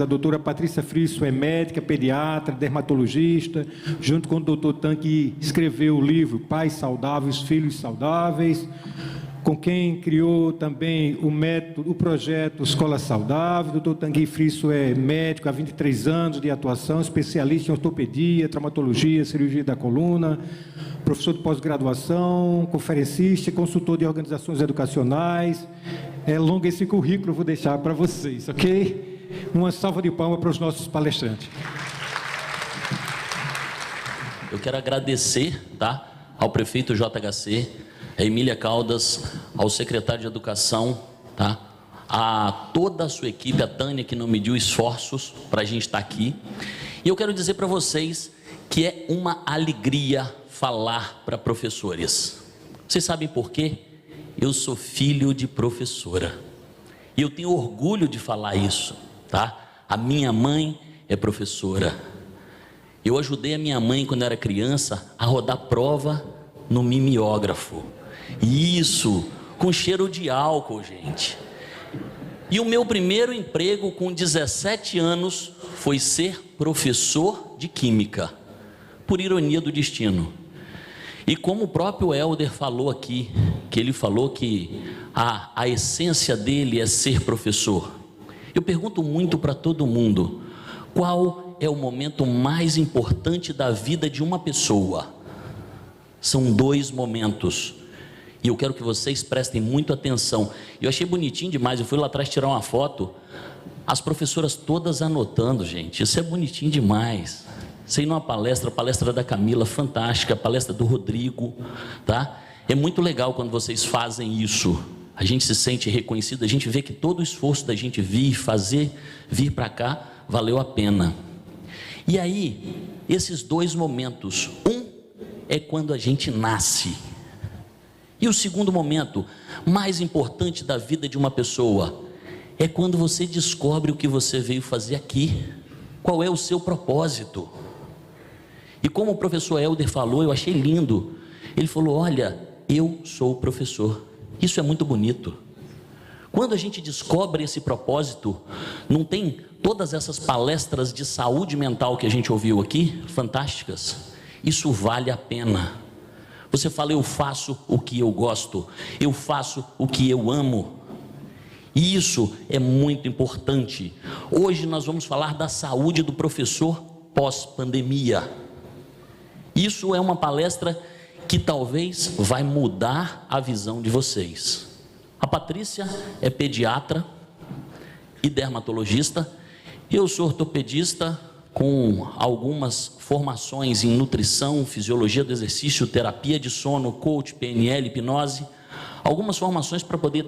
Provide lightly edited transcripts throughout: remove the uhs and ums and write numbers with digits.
A doutora Patrícia Frisso é médica, pediatra, dermatologista, junto com o doutor Tan, que escreveu o livro Pais Saudáveis, Filhos Saudáveis, com quem criou também o projeto Escola Saudável. O doutor Tanguy Frisso é médico há 23 anos de atuação, especialista em ortopedia, traumatologia, cirurgia da coluna, professor de pós-graduação, conferencista, consultor de organizações educacionais. É longo esse currículo, vou deixar para vocês, ok? Uma salva de palmas para os nossos palestrantes. Eu quero agradecer, tá, ao prefeito JHC, a Emília Caldas, ao secretário de Educação, tá, a toda a sua equipe, a Tânia, que não mediu esforços para a gente estar aqui. E eu quero dizer para vocês que é uma alegria falar para professores. Vocês sabem por quê? Eu sou filho de professora. E eu tenho orgulho de falar isso, tá? A minha mãe é professora. Eu ajudei a minha mãe, quando era criança, a rodar prova no mimeógrafo. Isso, com cheiro de álcool, gente. E o meu primeiro emprego com 17 anos foi ser professor de química, por ironia do destino. E como o próprio Helder falou aqui, que ele falou que a essência dele é ser professor. Eu pergunto muito para todo mundo, qual é o momento mais importante da vida de uma pessoa? São dois momentos. E eu quero que vocês prestem muito atenção. Eu achei bonitinho demais, eu fui lá atrás tirar uma foto, as professoras todas anotando, gente, isso é bonitinho demais. Sei numa palestra, a palestra da Camila, fantástica, a palestra do Rodrigo, tá? É muito legal quando vocês fazem isso. A gente se sente reconhecido, a gente vê que todo o esforço da gente vir para cá, valeu a pena. E aí, esses dois momentos, um é quando a gente nasce. E o segundo momento, mais importante da vida de uma pessoa, é quando você descobre o que você veio fazer aqui. Qual é o seu propósito? E como o professor Helder falou, eu achei lindo. Ele falou, olha, eu sou o professor. Isso é muito bonito. Quando a gente descobre esse propósito, não tem todas essas palestras de saúde mental que a gente ouviu aqui, fantásticas. Isso vale a pena. Você fala, eu faço o que eu gosto, eu faço o que eu amo. E isso é muito importante. Hoje nós vamos falar da saúde do professor pós-pandemia. Isso é uma palestra que talvez vai mudar a visão de vocês. A Patrícia é pediatra e dermatologista. Eu sou ortopedista com algumas formações em nutrição, fisiologia do exercício, terapia de sono, coach, PNL, hipnose. Algumas formações para poder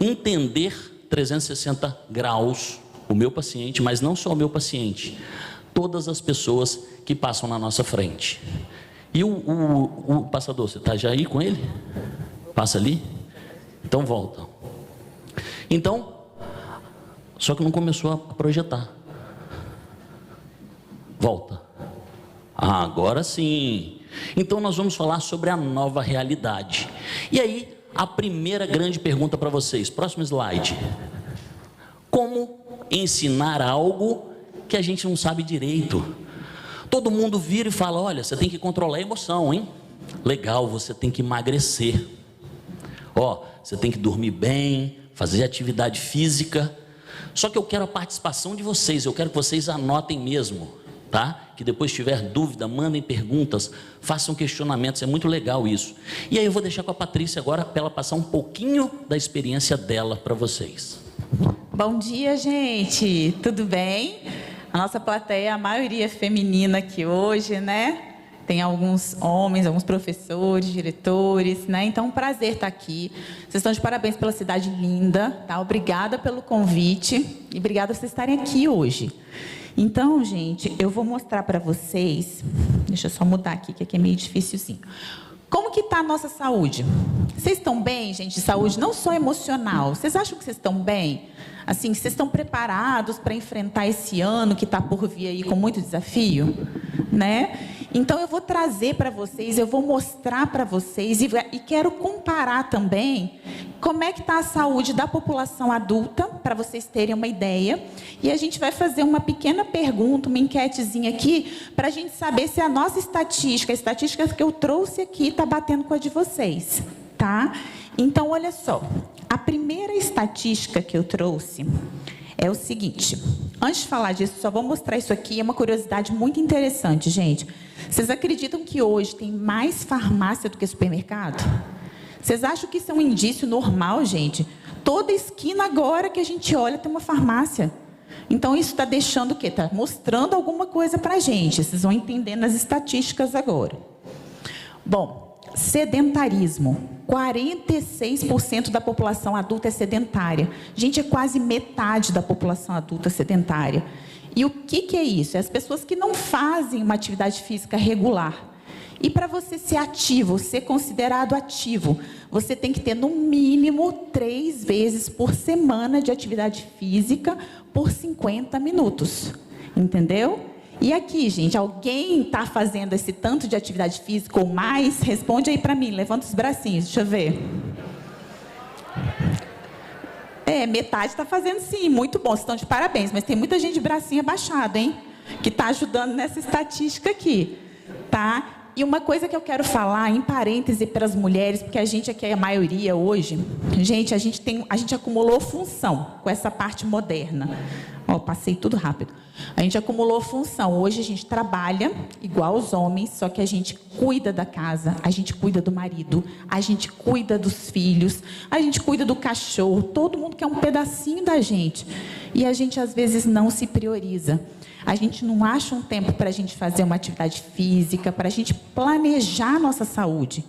entender 360 graus o meu paciente, mas não só o meu paciente, todas as pessoas que passam na nossa frente. E o passador, você está já aí com ele? Passa ali? Então volta. Então, só que não começou a projetar. Volta. Ah, agora sim. Então nós vamos falar sobre a nova realidade. E aí, a primeira grande pergunta para vocês. Próximo slide. Como ensinar algo que a gente não sabe direito? Todo mundo vira e fala, olha, você tem que controlar a emoção, hein? Legal, você tem que emagrecer. Ó, você tem que dormir bem, fazer atividade física. Só que eu quero a participação de vocês, eu quero que vocês anotem mesmo, tá? Que depois tiver dúvida, mandem perguntas, façam questionamentos, é muito legal isso. E aí eu vou deixar com a Patrícia agora, para ela passar um pouquinho da experiência dela para vocês. Bom dia, gente, tudo bem? A nossa plateia, a maioria é feminina aqui hoje, né? Tem alguns homens, alguns professores, diretores, né? Então, um prazer estar aqui. Vocês estão de parabéns pela cidade linda, tá? Obrigada pelo convite e obrigada por vocês estarem aqui hoje. Então, gente, eu vou mostrar para vocês, deixa eu só mudar aqui, que aqui é meio dificilzinho. Como que está a nossa saúde? Vocês estão bem, gente, de saúde não só emocional? Vocês acham que vocês estão bem? Assim, vocês estão preparados para enfrentar esse ano que está por vir aí com muito desafio? Né? Então, eu vou trazer para vocês, eu vou mostrar para vocês e quero comparar também como é que está a saúde da população adulta, para vocês terem uma ideia. E a gente vai fazer uma pequena pergunta, uma enquetezinha aqui, para a gente saber se a nossa estatística, a estatística que eu trouxe aqui, está batendo com a de vocês, tá? Então, olha só, a primeira estatística que eu trouxe é o seguinte. Antes de falar disso, só vou mostrar isso aqui, é uma curiosidade muito interessante, gente. Vocês acreditam que hoje tem mais farmácia do que supermercado? Vocês acham que isso é um indício normal, gente? Toda esquina agora que a gente olha tem uma farmácia. Então, isso está deixando o quê? Está mostrando alguma coisa para a gente. Vocês vão entendendo as estatísticas agora. Bom, sedentarismo. 46% da população adulta é sedentária. Gente, é quase metade da população adulta sedentária. E o que é isso? É as pessoas que não fazem uma atividade física regular. E para você ser ativo, ser considerado ativo, você tem que ter no mínimo 3 vezes por semana de atividade física por 50 minutos. Entendeu? E aqui, gente, alguém está fazendo esse tanto de atividade física ou mais? Responde aí para mim, levanta os bracinhos, deixa eu ver. Metade está fazendo sim, muito bom, vocês estão de parabéns, mas tem muita gente de bracinho abaixado, hein? Que está ajudando nessa estatística aqui, tá? E uma coisa que eu quero falar, em parêntese, para as mulheres, porque a gente aqui é a maioria hoje, gente, a gente acumulou função com essa parte moderna. Ó, passei tudo rápido. A gente acumulou função. Hoje a gente trabalha igual os homens, só que a gente cuida da casa, a gente cuida do marido, a gente cuida dos filhos, a gente cuida do cachorro, todo mundo quer um pedacinho da gente. E a gente, às vezes, não se prioriza. A gente não acha um tempo para a gente fazer uma atividade física, para a gente planejar a nossa saúde.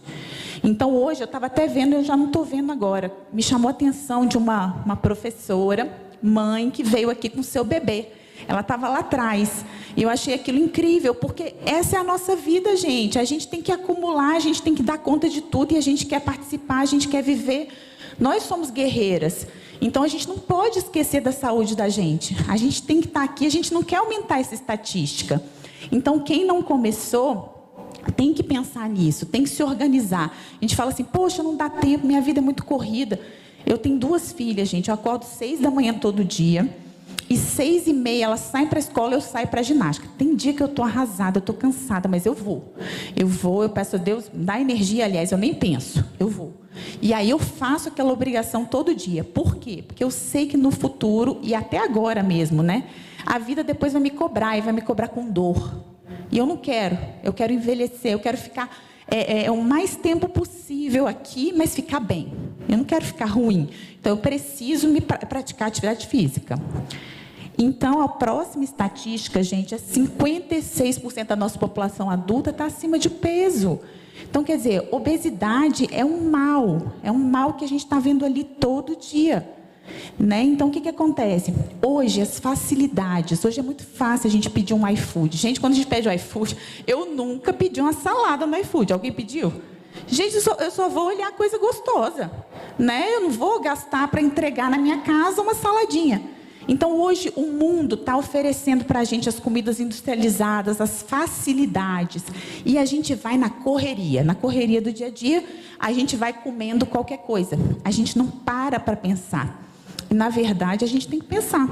Então, hoje, eu estava até vendo, eu já não estou vendo agora, me chamou a atenção de uma professora, mãe, que veio aqui com seu bebê. Ela estava lá atrás. E eu achei aquilo incrível, porque essa é a nossa vida, gente. A gente tem que acumular, a gente tem que dar conta de tudo, e a gente quer participar, a gente quer viver. Nós somos guerreiras. Então, a gente não pode esquecer da saúde da gente. A gente tem que estar aqui, a gente não quer aumentar essa estatística. Então, quem não começou, tem que pensar nisso, tem que se organizar. A gente fala assim, poxa, não dá tempo, minha vida é muito corrida. Eu tenho 2 filhas, gente, eu acordo 6 da manhã todo dia, e 6h30 elas saem para a escola, eu saio para a ginástica. Tem dia que eu estou arrasada, eu estou cansada, mas eu vou. Eu peço a Deus, dá energia, aliás, eu nem penso, eu vou. E aí eu faço aquela obrigação todo dia. Por quê? Porque eu sei que no futuro, e até agora mesmo, né? A vida depois vai me cobrar, e vai me cobrar com dor. E eu não quero. Eu quero envelhecer, eu quero ficar o mais tempo possível aqui, mas ficar bem. Eu não quero ficar ruim. Então, eu preciso praticar atividade física. Então, a próxima estatística, gente, é 56% da nossa população adulta está acima de peso. Então, quer dizer, obesidade é um mal que a gente está vendo ali todo dia. Né? Então, o que acontece? Hoje, as facilidades, hoje é muito fácil a gente pedir um iFood. Gente, quando a gente pede o iFood, eu nunca pedi uma salada no iFood. Alguém pediu? Gente, eu só vou olhar coisa gostosa. Né? Eu não vou gastar para entregar na minha casa uma saladinha. Então, hoje, o mundo está oferecendo para a gente as comidas industrializadas, as facilidades. E a gente vai na correria do dia a dia, a gente vai comendo qualquer coisa. A gente não para pensar. E, na verdade, a gente tem que pensar.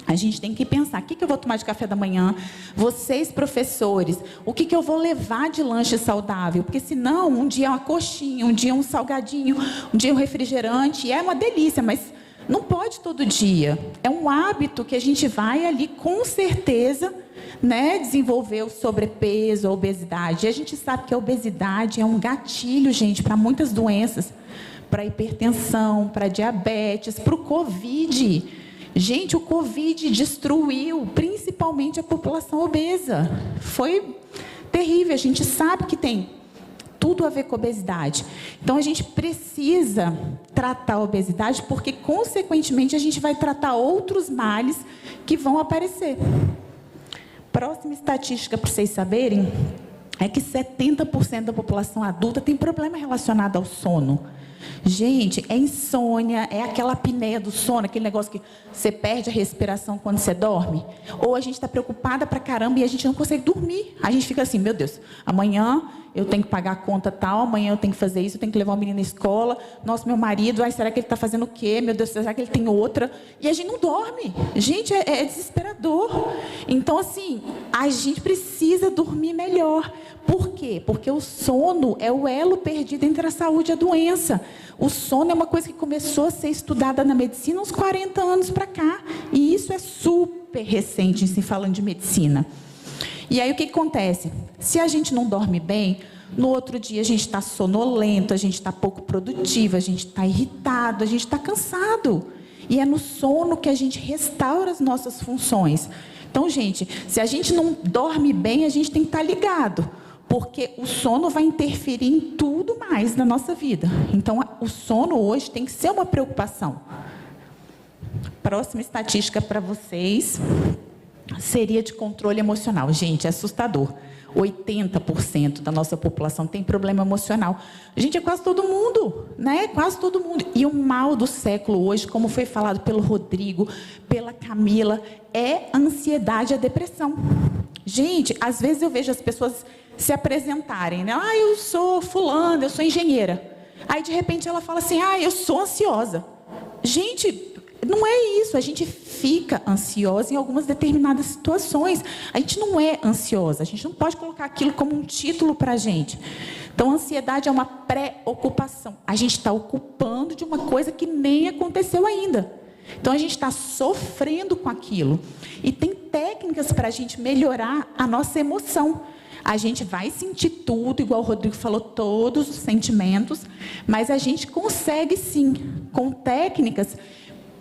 A gente tem que pensar, o que eu vou tomar de café da manhã? Vocês, professores, o que eu vou levar de lanche saudável? Porque, senão, um dia é uma coxinha, um dia é um salgadinho, um dia é um refrigerante, e é uma delícia, mas não pode todo dia. É um hábito que a gente vai ali, com certeza, né, desenvolver o sobrepeso, a obesidade. E a gente sabe que a obesidade é um gatilho, gente, para muitas doenças. Para hipertensão, para diabetes, para o Covid. Gente, o Covid destruiu principalmente a população obesa. Foi terrível. A gente sabe que tem tudo a ver com a obesidade. Então, a gente precisa tratar a obesidade, porque, consequentemente, a gente vai tratar outros males que vão aparecer. Próxima estatística, para vocês saberem, é que 70% da população adulta tem problema relacionado ao sono. Gente, é insônia, é aquela apneia do sono, aquele negócio que você perde a respiração quando você dorme. Ou a gente está preocupada pra caramba e a gente não consegue dormir. A gente fica assim, meu Deus, amanhã eu tenho que pagar a conta tal, amanhã eu tenho que fazer isso, eu tenho que levar o menino na escola. Nossa, meu marido, será que ele está fazendo o quê? Meu Deus, será que ele tem outra? E a gente não dorme. Gente, é desesperador. Então, assim, a gente precisa dormir melhor. Por quê? Porque o sono é o elo perdido entre a saúde e a doença. O sono é uma coisa que começou a ser estudada na medicina uns 40 anos para cá. E isso é super recente, em se falando de medicina. E aí o que acontece? Se a gente não dorme bem, no outro dia a gente está sonolento, a gente está pouco produtivo, a gente está irritado, a gente está cansado. E é no sono que a gente restaura as nossas funções. Então, gente, se a gente não dorme bem, a gente tem que estar ligado. Porque o sono vai interferir em tudo mais na nossa vida. Então, o sono hoje tem que ser uma preocupação. Próxima estatística para vocês seria de controle emocional. Gente, é assustador. 80% da nossa população tem problema emocional. Gente, é quase todo mundo, né? Quase todo mundo. E o mal do século hoje, como foi falado pelo Rodrigo, pela Camila, é a ansiedade e a depressão. Gente, às vezes eu vejo as pessoas se apresentarem, né? Eu sou fulana, eu sou engenheira. Aí, de repente, ela fala assim, eu sou ansiosa. Gente, não é isso. A gente fica ansiosa em algumas determinadas situações. A gente não é ansiosa. A gente não pode colocar aquilo como um título para a gente. Então, a ansiedade é uma preocupação. A gente está ocupando de uma coisa que nem aconteceu ainda. Então, a gente está sofrendo com aquilo. E tem técnicas para a gente melhorar a nossa emoção. A gente vai sentir tudo, igual o Rodrigo falou, todos os sentimentos, mas a gente consegue sim, com técnicas,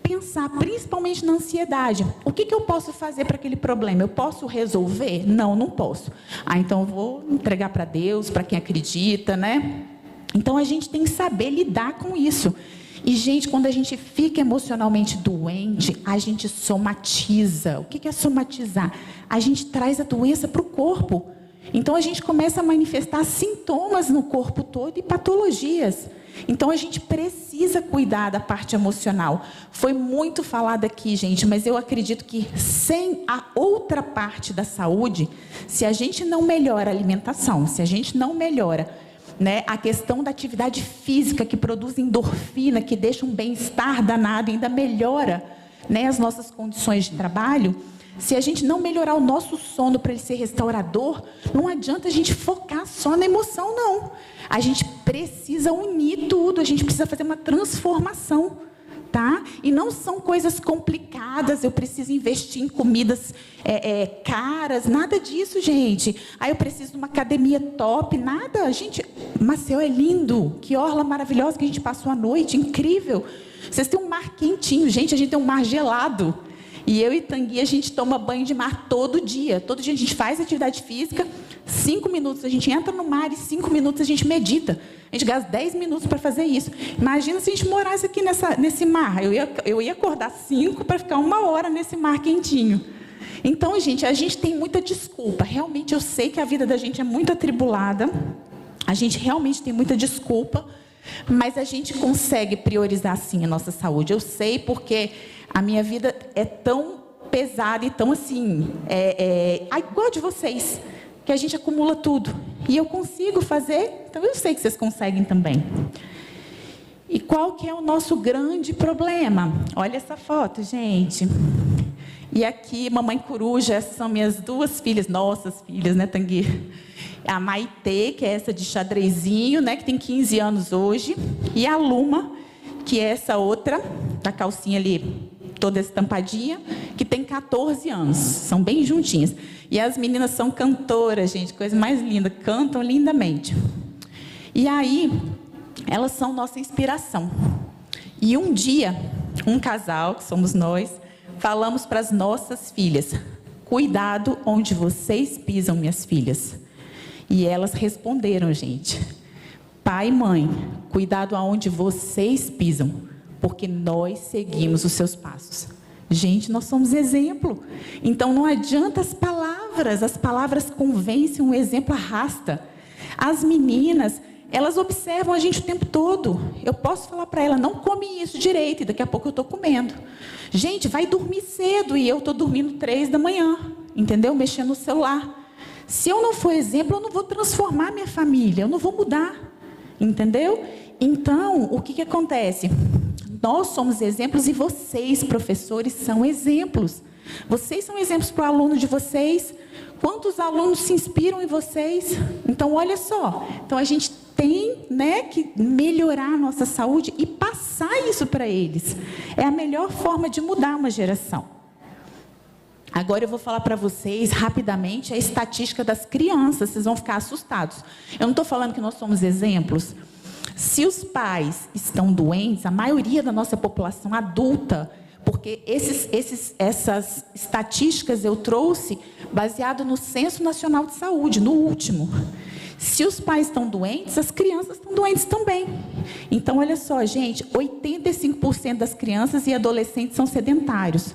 pensar principalmente na ansiedade. O que eu posso fazer para aquele problema? Eu posso resolver? Não, não posso. Então eu vou entregar para Deus, para quem acredita, né? Então a gente tem que saber lidar com isso. E, gente, quando a gente fica emocionalmente doente, a gente somatiza. O que é somatizar? A gente traz a doença para o corpo. Então, a gente começa a manifestar sintomas no corpo todo e patologias. Então, a gente precisa cuidar da parte emocional. Foi muito falado aqui, gente, mas eu acredito que sem a outra parte da saúde, se a gente não melhora a alimentação, se a gente não melhora, né, a questão da atividade física que produz endorfina, que deixa um bem-estar danado, ainda melhora, né, as nossas condições de trabalho. Se a gente não melhorar o nosso sono para ele ser restaurador, não adianta a gente focar só na emoção, não. A gente precisa unir tudo, a gente precisa fazer uma transformação, tá? E não são coisas complicadas, eu preciso investir em comidas caras, nada disso, gente. Eu preciso de uma academia top, nada. Gente, Maceió é lindo, que orla maravilhosa que a gente passou a noite, incrível. Vocês têm um mar quentinho, gente, a gente tem um mar gelado. E eu e Tanguy, a gente toma banho de mar todo dia. Todo dia a gente faz atividade física, 5 minutos a gente entra no mar e 5 minutos a gente medita. A gente gasta 10 minutos para fazer isso. Imagina se a gente morasse aqui nesse mar. Eu ia acordar 5 para ficar 1 hora nesse mar quentinho. Então, gente, a gente tem muita desculpa. Realmente, eu sei que a vida da gente é muito atribulada. A gente realmente tem muita desculpa. Mas a gente consegue priorizar, sim, a nossa saúde. Eu sei porque a minha vida é tão pesada e tão assim, igual a de vocês, que a gente acumula tudo. E eu consigo fazer, então eu sei que vocês conseguem também. E qual que é o nosso grande problema? Olha essa foto, gente. E aqui, mamãe coruja, essas são minhas 2 filhas, nossas filhas, né, Tanguy? A Maitê, que é essa de xadrezinho, né, que tem 15 anos hoje. E a Luma, que é essa outra, da calcinha ali, toda estampadinha, que tem 14 anos. São bem juntinhas. E as meninas são cantoras, gente, coisa mais linda, cantam lindamente. E aí, elas são nossa inspiração. E um dia, um casal, que somos nós, falamos para as nossas filhas: cuidado onde vocês pisam, minhas filhas. E elas responderam, gente: pai e mãe, cuidado aonde vocês pisam, porque nós seguimos os seus passos. Gente, nós somos exemplo. Então não adianta as palavras convencem, um exemplo arrasta. As meninas, elas observam a gente o tempo todo. Eu posso falar para ela, não come isso direito, e daqui a pouco eu estou comendo. Gente, vai dormir cedo, e eu estou dormindo 3 da manhã, entendeu? Mexendo no celular. Se eu não for exemplo, eu não vou transformar minha família, eu não vou mudar, entendeu? Então, o que acontece? Nós somos exemplos e vocês, professores, são exemplos. Vocês são exemplos para o aluno de vocês. Quantos alunos se inspiram em vocês? Então, olha só. Então, a gente tem, né, que melhorar a nossa saúde e passar isso para eles. É a melhor forma de mudar uma geração. Agora eu vou falar para vocês rapidamente a estatística das crianças. Vocês vão ficar assustados. Eu não estou falando que nós somos exemplos. Se os pais estão doentes, a maioria da nossa população adulta, porque essas estatísticas eu trouxe baseado no Censo Nacional de Saúde, no último. Se os pais estão doentes, as crianças estão doentes também. Então, olha só, gente, 85% das crianças e adolescentes são sedentários.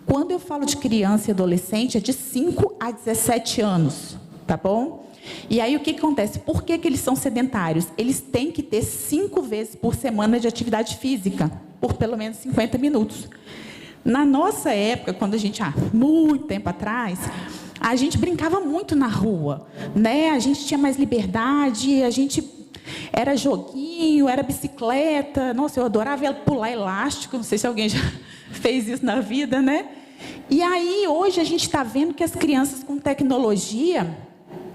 Quando eu falo de criança e adolescente, é de 5 a 17 anos, tá bom? E aí, o que acontece? Por que eles são sedentários? Eles têm que ter 5 vezes por semana de atividade física, por pelo menos 50 minutos. Na nossa época, quando a gente, muito tempo atrás, a gente brincava muito na rua, né? A gente tinha mais liberdade, a gente era joguinho, era bicicleta. Nossa, eu adorava pular elástico, não sei se alguém já fez isso na vida, né? E aí, hoje, a gente está vendo que as crianças com tecnologia,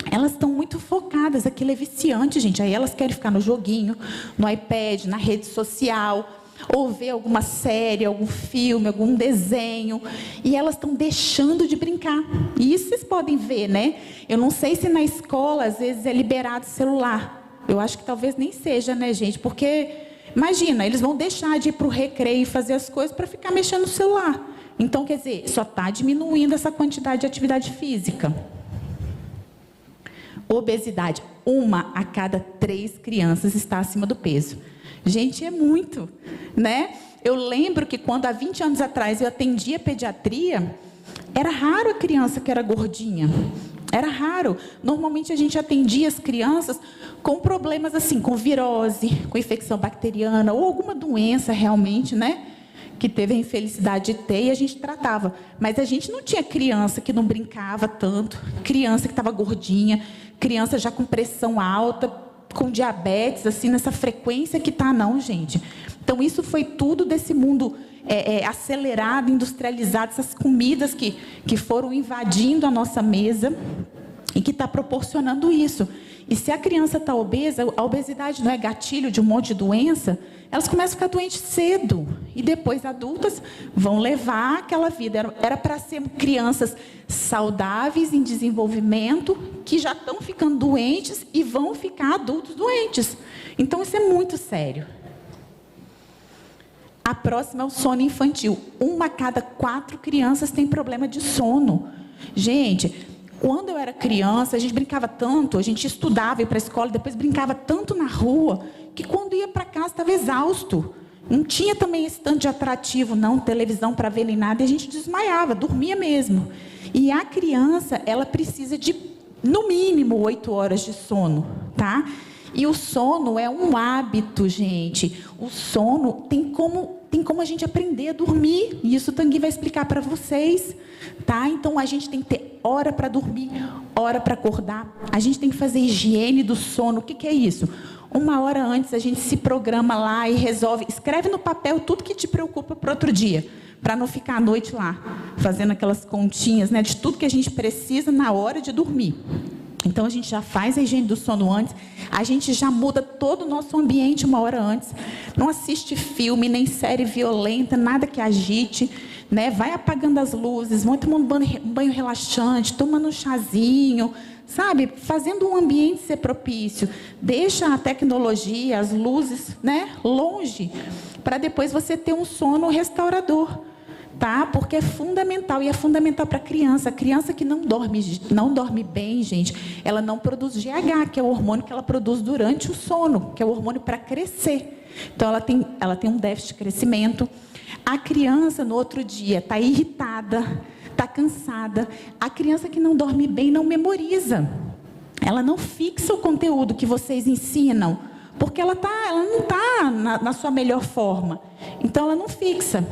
elas estão muito focadas, aquilo é viciante, gente. Aí elas querem ficar no joguinho, no iPad, na rede social, ou ver alguma série, algum filme, algum desenho, e elas estão deixando de brincar. E isso vocês podem ver, né? Eu não sei se na escola, às vezes, é liberado celular. Eu acho que talvez nem seja, né, gente? Porque, imagina, eles vão deixar de ir para o recreio e fazer as coisas para ficar mexendo no celular. Então, quer dizer, só está diminuindo essa quantidade de atividade física. Obesidade. 1 a cada 3 crianças está acima do peso. Gente, é muito, né? Eu lembro que quando há 20 anos atrás eu atendia pediatria, era raro a criança que era gordinha. Era raro. Normalmente a gente atendia as crianças com problemas assim, com virose, com infecção bacteriana ou alguma doença realmente, né? Que teve a infelicidade de ter, e a gente tratava. Mas a gente não tinha criança que não brincava tanto, criança que estava gordinha, criança já com pressão alta, com diabetes, assim, nessa frequência que está, não, gente. Então, isso foi tudo desse mundo acelerado, industrializado, essas comidas que foram invadindo a nossa mesa e que está proporcionando isso. E se a criança está obesa, a obesidade não é gatilho de um monte de doença, elas começam a ficar doentes cedo. E depois, adultas, vão levar aquela vida. Era para ser crianças saudáveis, em desenvolvimento, que já estão ficando doentes e vão ficar adultos doentes. Então, isso é muito sério. A próxima é o sono infantil. 1 a cada 4 crianças tem problema de sono. Gente, quando eu era criança, a gente brincava tanto, a gente estudava, ia para a escola, depois brincava tanto na rua, que quando ia para casa estava exausto. Não tinha também esse tanto de atrativo, não, televisão para ver nem nada, e a gente desmaiava, dormia mesmo. E a criança, ela precisa de, no mínimo, 8 horas de sono, tá? E o sono é um hábito, gente. O sono tem como a gente aprender a dormir. E isso o Tanguy vai explicar para vocês, tá? Então, a gente tem que ter hora para dormir, hora para acordar. A gente tem que fazer higiene do sono. O que é isso? 1 hora antes, a gente se programa lá e resolve. Escreve no papel tudo que te preocupa para outro dia, para não ficar à noite lá, fazendo aquelas continhas, né, de tudo que a gente precisa na hora de dormir. Então, a gente já faz a higiene do sono antes, a gente já muda todo o nosso ambiente 1 hora antes. Não assiste filme, nem série violenta, nada que agite, né? Vai apagando as luzes, vai tomando um banho relaxante, tomando um chazinho, sabe? Fazendo um ambiente ser propício. Deixa a tecnologia, as luzes, né, longe, para depois você ter um sono restaurador. Tá? Porque é fundamental, e é fundamental para a criança. A criança que não dorme bem, gente, ela não produz GH, que é o hormônio que ela produz durante o sono, que é o hormônio para crescer. Então, ela tem um déficit de crescimento. A criança, no outro dia, está irritada, está cansada. A criança que não dorme bem não memoriza. ela não fixa o conteúdo que vocês ensinam, porque ela não está na sua melhor forma. Então, ela não fixa.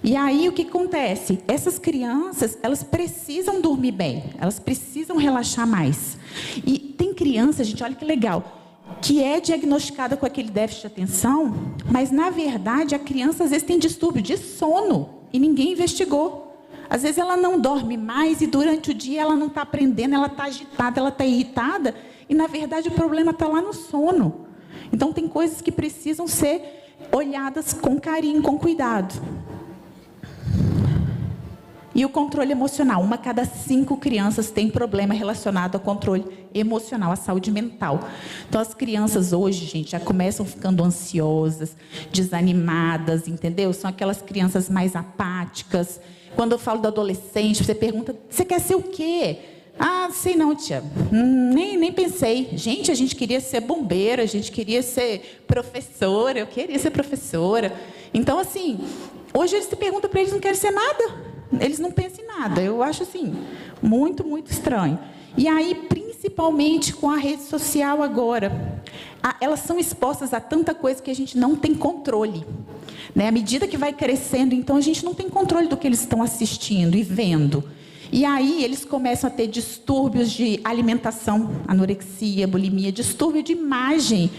E aí, o que acontece? Essas crianças, elas precisam dormir bem, elas precisam relaxar mais. E tem criança, gente, olha que legal, que é diagnosticada com aquele déficit de atenção, mas, na verdade, a criança, às vezes, tem distúrbio de sono e ninguém investigou. Às vezes, ela não dorme mais e, durante o dia, ela não está aprendendo, ela está agitada, ela está irritada, e, na verdade, o problema está lá no sono. Então, tem coisas que precisam ser olhadas com carinho, com cuidado. E o controle emocional. 1 a cada 5 crianças tem problema relacionado ao controle emocional, à saúde mental. Então, as crianças hoje, gente, já começam ficando ansiosas, desanimadas, entendeu? São aquelas crianças mais apáticas. Quando eu falo do adolescente, você pergunta, você quer ser o quê? Ah, sei não, tia. Nem pensei. Gente, a gente queria ser bombeira, a gente queria ser professora, eu queria ser professora. Então, assim, hoje eles se perguntam para eles, não querem ser nada. Eles não pensam em nada. Eu acho, assim, muito, muito estranho. E aí, principalmente com a rede social agora, elas são expostas a tanta coisa que a gente não tem controle. Né? À medida que vai crescendo, então, a gente não tem controle do que eles estão assistindo e vendo. E aí, eles começam a ter distúrbios de alimentação, anorexia, bulimia, distúrbio de imagem,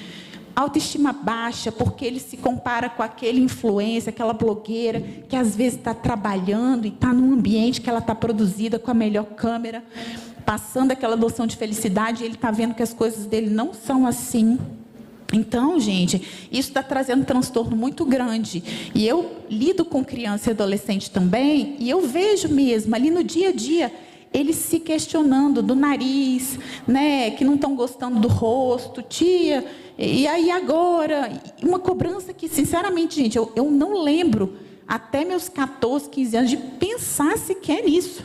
autoestima baixa, porque ele se compara com aquele influencer, aquela blogueira, que às vezes está trabalhando e está num ambiente que ela está produzida com a melhor câmera, passando aquela noção de felicidade, e ele está vendo que as coisas dele não são assim. Então, gente, isso está trazendo um transtorno muito grande. E eu lido com criança e adolescente também, e eu vejo mesmo, ali no dia a dia, eles se questionando do nariz, né, que não estão gostando do rosto, tia, e aí agora, uma cobrança que, sinceramente, gente, eu não lembro, até meus 14, 15 anos, de pensar sequer nisso.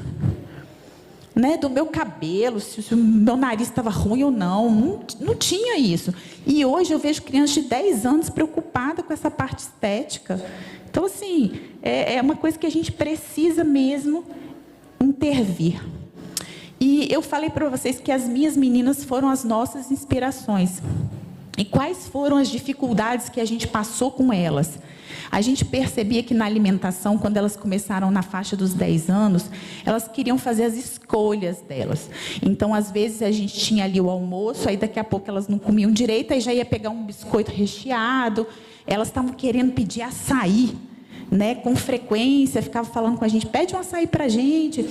Né, do meu cabelo, se o meu nariz estava ruim ou não tinha isso. E hoje eu vejo crianças de 10 anos preocupadas com essa parte estética. Então, assim, é uma coisa que a gente precisa mesmo intervir. E eu falei para vocês que as minhas meninas foram as nossas inspirações. E quais foram as dificuldades que a gente passou com elas? A gente percebia que na alimentação, quando elas começaram na faixa dos 10 anos, elas queriam fazer as escolhas delas. Então, às vezes, a gente tinha ali o almoço, aí daqui a pouco elas não comiam direito, aí já ia pegar um biscoito recheado. Elas estavam querendo pedir açaí, né, com frequência, ficavam falando com a gente, pede um açaí para a gente.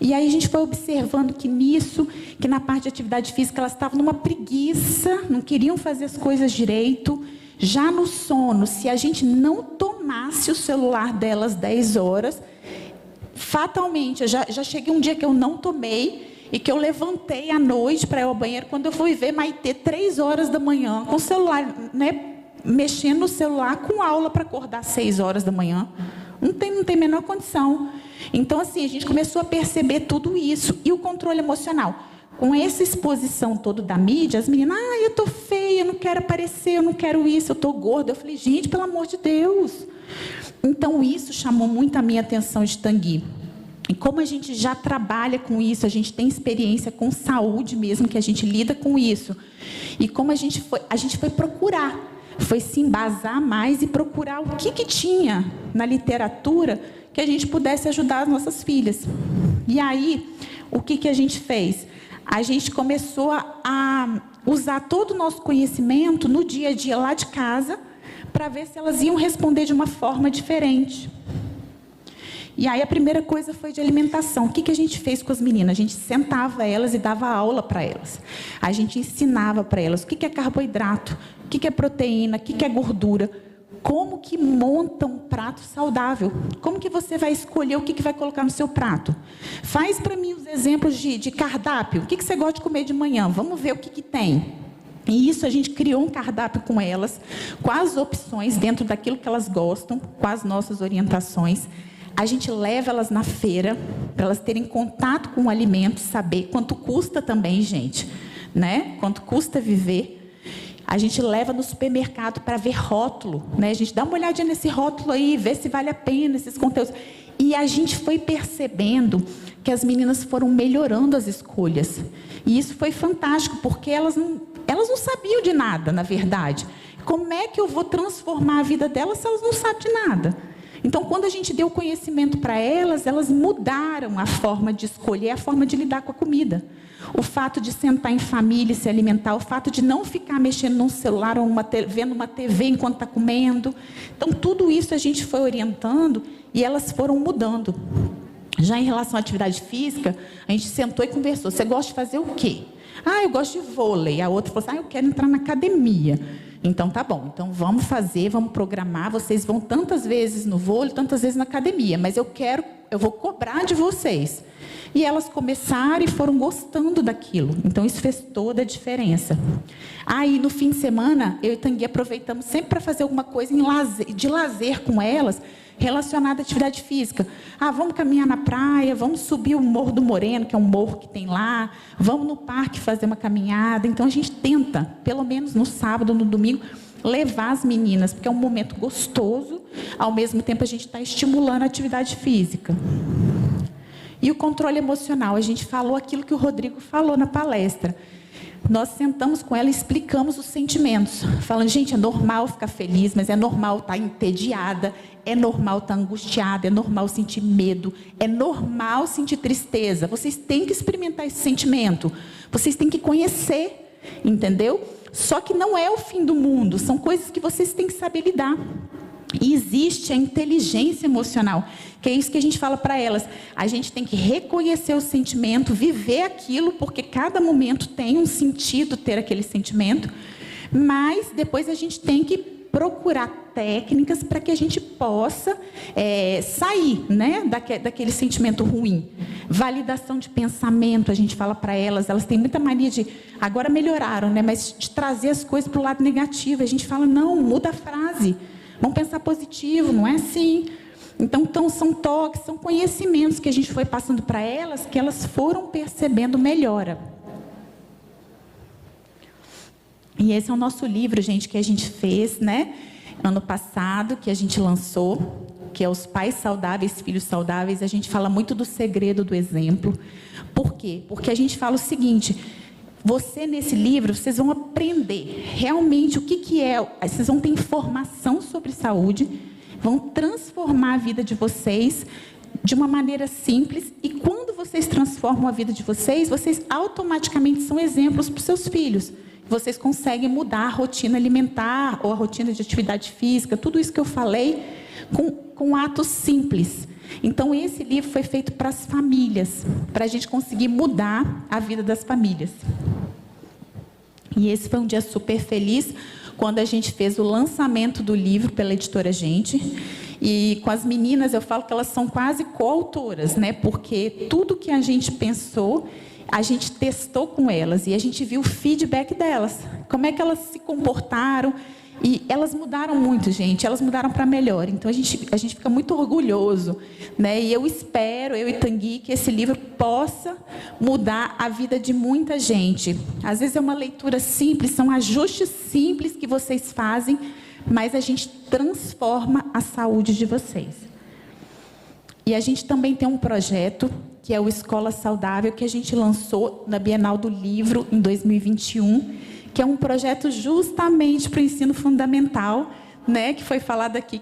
E aí a gente foi observando que nisso, que na parte de atividade física, elas estavam numa preguiça, não queriam fazer as coisas direito. Já no sono, se a gente não tomasse o celular delas 10 horas, fatalmente, eu já cheguei um dia que eu não tomei e que eu levantei à noite para ir ao banheiro, quando eu fui ver Maitê 3 horas da manhã, com o celular, né, mexendo no celular, com aula para acordar 6 horas da manhã. Não tem a menor condição. Então, assim, a gente começou a perceber tudo isso. E o controle emocional. Com essa exposição toda da mídia, as meninas, eu tô feia, eu não quero aparecer, eu não quero isso, eu tô gorda. Eu falei, gente, pelo amor de Deus. Então, isso chamou muito a minha atenção de Tanguy. E como a gente já trabalha com isso, a gente tem experiência com saúde mesmo, que a gente lida com isso. E como a gente foi procurar, foi se embasar mais e procurar o que tinha na literatura que a gente pudesse ajudar as nossas filhas. E aí, o que a gente fez? A gente começou a usar todo o nosso conhecimento no dia a dia lá de casa, para ver se elas iam responder de uma forma diferente. E aí a primeira coisa foi de alimentação. O que a gente fez com as meninas? A gente sentava elas e dava aula para elas. A gente ensinava para elas o que é carboidrato, o que é proteína, o que é gordura. Como que monta um prato saudável? Como que você vai escolher o que vai colocar no seu prato? Faz para mim os exemplos de cardápio. O que você gosta de comer de manhã? Vamos ver o que tem. E isso a gente criou um cardápio com elas, com as opções dentro daquilo que elas gostam, com as nossas orientações. A gente leva elas na feira, para elas terem contato com o alimento, saber quanto custa também, gente, né? Quanto custa viver. A gente leva no supermercado para ver rótulo, né? A gente dá uma olhadinha nesse rótulo aí, vê se vale a pena esses conteúdos. E a gente foi percebendo que as meninas foram melhorando as escolhas. E isso foi fantástico, porque elas não sabiam de nada, na verdade. Como é que eu vou transformar a vida delas se elas não sabem de nada? Então, quando a gente deu conhecimento para elas mudaram a forma de escolher, a forma de lidar com a comida. O fato de sentar em família e se alimentar, o fato de não ficar mexendo num celular ou vendo uma TV enquanto está comendo. Então, tudo isso a gente foi orientando e elas foram mudando. Já em relação à atividade física, a gente sentou e conversou. Você gosta de fazer o quê? Ah, eu gosto de vôlei. A outra falou assim, eu quero entrar na academia. Então, tá bom. Então, vamos fazer, vamos programar. Vocês vão tantas vezes no vôlei, tantas vezes na academia. Mas eu vou cobrar de vocês. E elas começaram e foram gostando daquilo. Então, isso fez toda a diferença. Aí, no fim de semana, eu e Tanguy aproveitamos sempre para fazer alguma coisa de lazer com elas, relacionada à atividade física. Ah, vamos caminhar na praia, vamos subir o Morro do Moreno, que é um morro que tem lá, vamos no parque fazer uma caminhada. Então, a gente tenta, pelo menos no sábado, no domingo, levar as meninas, porque é um momento gostoso, ao mesmo tempo a gente está estimulando a atividade física. E o controle emocional, a gente falou aquilo que o Rodrigo falou na palestra. Nós sentamos com ela e explicamos os sentimentos, falando, gente, é normal ficar feliz, mas é normal estar entediada, é normal estar angustiada, é normal sentir medo, é normal sentir tristeza. Vocês têm que experimentar esse sentimento, vocês têm que conhecer, entendeu? Só que não é o fim do mundo, são coisas que vocês têm que saber lidar. E existe a inteligência emocional, que é isso que a gente fala para elas. A gente tem que reconhecer o sentimento, viver aquilo, porque cada momento tem um sentido ter aquele sentimento, mas depois a gente tem que procurar técnicas para que a gente possa sair, né, daquele sentimento ruim. Validação de pensamento, a gente fala para elas, elas têm muita mania de, agora melhoraram, né, mas de trazer as coisas para o lado negativo. A gente fala, não, muda a frase. Vamos pensar positivo, não é assim? Então são toques, são conhecimentos que a gente foi passando para elas, que elas foram percebendo melhora. E esse é o nosso livro, gente, que a gente fez, né? Ano passado, que a gente lançou, que é Os Pais Saudáveis, Filhos Saudáveis. A gente fala muito do segredo do exemplo. Por quê? Porque a gente fala o seguinte... nesse livro, vocês vão aprender realmente o que é, vocês vão ter informação sobre saúde, vão transformar a vida de vocês de uma maneira simples, e quando vocês transformam a vida de vocês, vocês automaticamente são exemplos para os seus filhos. Vocês conseguem mudar a rotina alimentar, ou a rotina de atividade física, tudo isso que eu falei, com atos simples. Então, esse livro foi feito para as famílias, para a gente conseguir mudar a vida das famílias. E esse foi um dia super feliz, quando a gente fez o lançamento do livro pela editora Gente. E com as meninas, eu falo que elas são quase coautoras, né? Porque tudo que a gente pensou, a gente testou com elas, e a gente viu o feedback delas. Como é que elas se comportaram. E elas mudaram muito, gente, elas mudaram para melhor. Então, a gente fica muito orgulhoso, né? E eu espero, eu e Tanguy, que esse livro possa mudar a vida de muita gente. Às vezes é uma leitura simples, são ajustes simples que vocês fazem, mas a gente transforma a saúde de vocês. E a gente também tem um projeto, que é o Escola Saudável, que a gente lançou na Bienal do Livro, em 2021, que é um projeto justamente para o ensino fundamental, né, que foi falado aqui,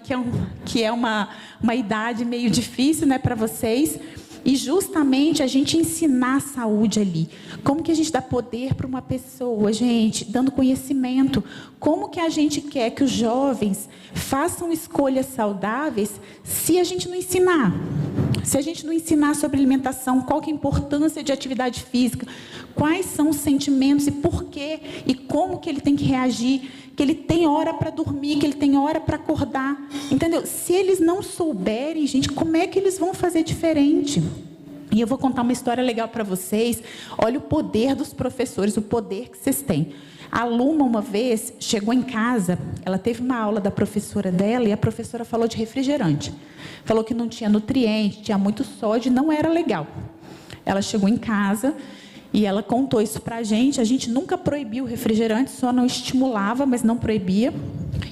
que é uma idade meio difícil, né, para vocês, e justamente a gente ensinar a saúde ali. Como que a gente dá poder para uma pessoa, gente, dando conhecimento. Como que a gente quer que os jovens façam escolhas saudáveis se a gente não ensinar? Se a gente não ensinar sobre alimentação, qual que é a importância de atividade física, quais são os sentimentos e por quê, e como que ele tem que reagir, que ele tem hora para dormir, que ele tem hora para acordar, entendeu? Se eles não souberem, gente, como é que eles vão fazer diferente? E eu vou contar uma história legal para vocês. Olha o poder dos professores, o poder que vocês têm. A aluna, uma vez, chegou em casa, ela teve uma aula da professora dela, e a professora falou de refrigerante. Falou que não tinha nutriente, tinha muito sódio, não era legal. Ela chegou em casa e ela contou isso para a gente nunca proibiu o refrigerante, só não estimulava, mas não proibia.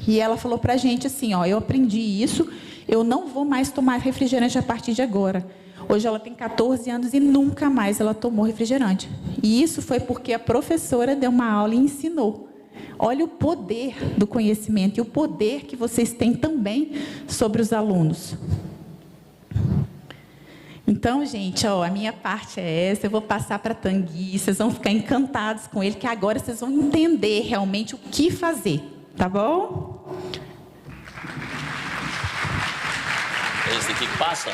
E ela falou para a gente assim, ó, eu aprendi isso, eu não vou mais tomar refrigerante a partir de agora. Hoje ela tem 14 anos e nunca mais ela tomou refrigerante. E isso foi porque a professora deu uma aula e ensinou. Olha o poder do conhecimento e o poder que vocês têm também sobre os alunos. Então, gente, a minha parte é essa. Eu vou passar para Tanguy, vocês vão ficar encantados com ele, que agora vocês vão entender realmente o que fazer. Tá bom? Esse aqui que passa?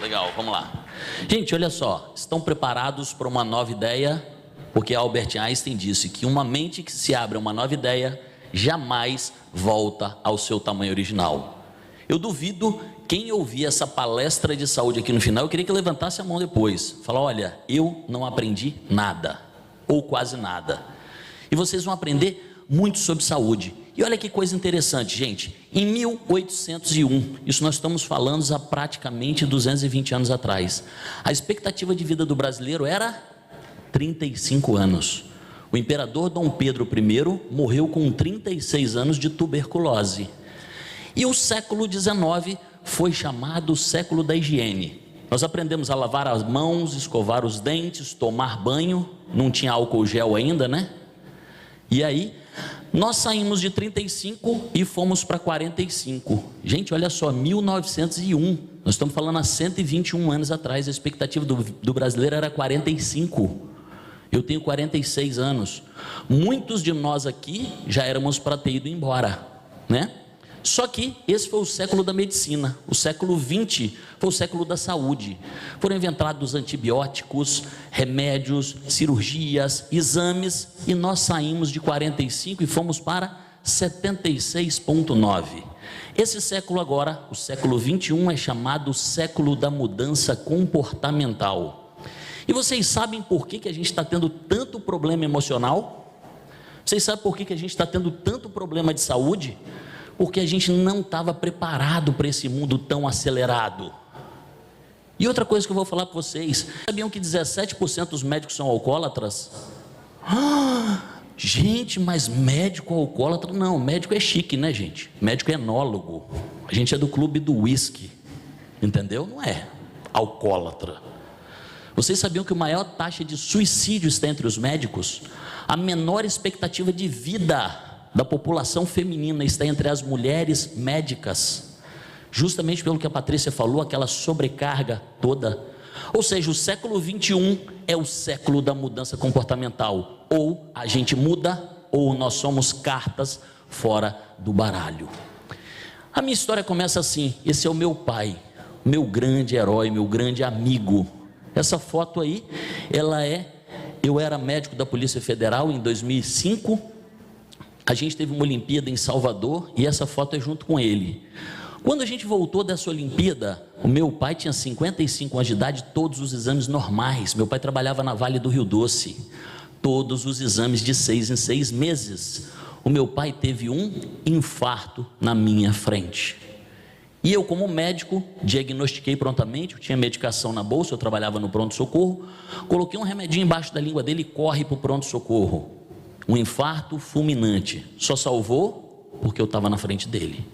Legal, vamos lá. Gente, olha só, estão preparados para uma nova ideia? Porque Albert Einstein disse que uma mente que se abre a uma nova ideia jamais volta ao seu tamanho original. Eu duvido quem ouvir essa palestra de saúde aqui no final, eu queria que levantasse a mão depois. Falar, olha, eu não aprendi nada, ou quase nada. E vocês vão aprender muito sobre saúde. E olha que coisa interessante, gente. Em 1801, isso nós estamos falando há praticamente 220 anos atrás, a expectativa de vida do brasileiro era 35 anos. O imperador Dom Pedro I morreu com 36 anos de tuberculose. E o século XIX foi chamado século da higiene. Nós aprendemos a lavar as mãos, escovar os dentes, tomar banho. Não tinha álcool gel ainda, né? E aí, nós saímos de 35 e fomos para 45. Gente, olha só, 1901. Nós estamos falando há 121 anos atrás. A expectativa do brasileiro era 45. Eu tenho 46 anos. Muitos de nós aqui já éramos para ter ido embora, né? Só que esse foi o século da medicina. O século 20 foi o século da saúde. Foram inventados antibióticos, remédios, cirurgias, exames, e nós saímos de 45 e fomos para 76,9. Esse século agora, o século 21, é chamado século da mudança comportamental. E vocês sabem por que a gente está tendo tanto problema emocional? Vocês sabem por que a gente está tendo tanto problema de saúde? Porque a gente não estava preparado para esse mundo tão acelerado. E outra coisa que eu vou falar para vocês, sabiam que 17% dos médicos são alcoólatras? Gente, mas médico alcoólatra? Não, médico é chique, né, gente? Médico é enólogo. A gente é do clube do whisky, entendeu? Não é alcoólatra. Vocês sabiam que a maior taxa de suicídio está entre os médicos? A menor expectativa de vida da população feminina está entre as mulheres médicas, justamente pelo que a Patrícia falou, aquela sobrecarga toda. Ou seja, o século 21 é o século da mudança comportamental. Ou a gente muda, ou nós somos cartas fora do baralho. A minha história começa assim. Esse é o meu pai, meu grande herói, meu grande amigo. Essa foto aí, eu era médico da Polícia Federal em 2005. A gente teve uma Olimpíada em Salvador e essa foto é junto com ele. Quando a gente voltou dessa Olimpíada, o meu pai tinha 55 anos de idade, todos os exames normais. Meu pai trabalhava na Vale do Rio Doce, todos os exames de 6 em 6 meses. O meu pai teve um infarto na minha frente. E eu, como médico, diagnostiquei prontamente. Eu tinha medicação na bolsa, eu trabalhava no pronto-socorro. Coloquei um remedinho embaixo da língua dele e corre para o pronto-socorro. Um infarto fulminante. Só salvou porque eu estava na frente dele.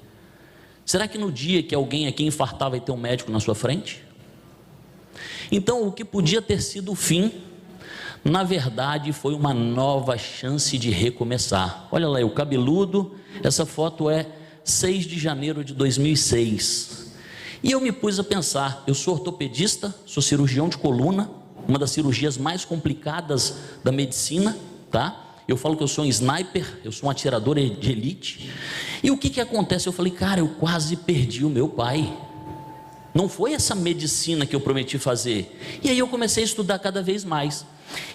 Será que no dia que alguém aqui infartar vai ter um médico na sua frente? Então, o que podia ter sido o fim, na verdade, foi uma nova chance de recomeçar. Olha lá, eu cabeludo. Essa foto é 6 de janeiro de 2006. E eu me pus a pensar, eu sou ortopedista, sou cirurgião de coluna, uma das cirurgias mais complicadas da medicina, tá? Eu falo que eu sou um sniper, eu sou um atirador de elite. E o que acontece? Eu falei, cara, eu quase perdi o meu pai. Não foi essa medicina que eu prometi fazer. E aí eu comecei a estudar cada vez mais.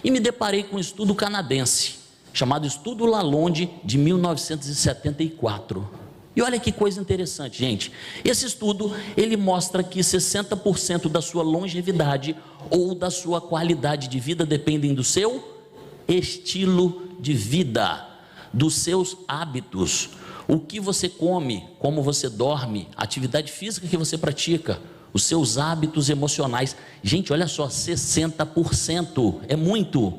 E me deparei com um estudo canadense, chamado Estudo Lalonde, de 1974. E olha que coisa interessante, gente. Esse estudo, ele mostra que 60% da sua longevidade ou da sua qualidade de vida dependem do seu estilo de vida, dos seus hábitos, o que você come, como você dorme, a atividade física que você pratica, os seus hábitos emocionais. Gente, olha só, 60%, é muito.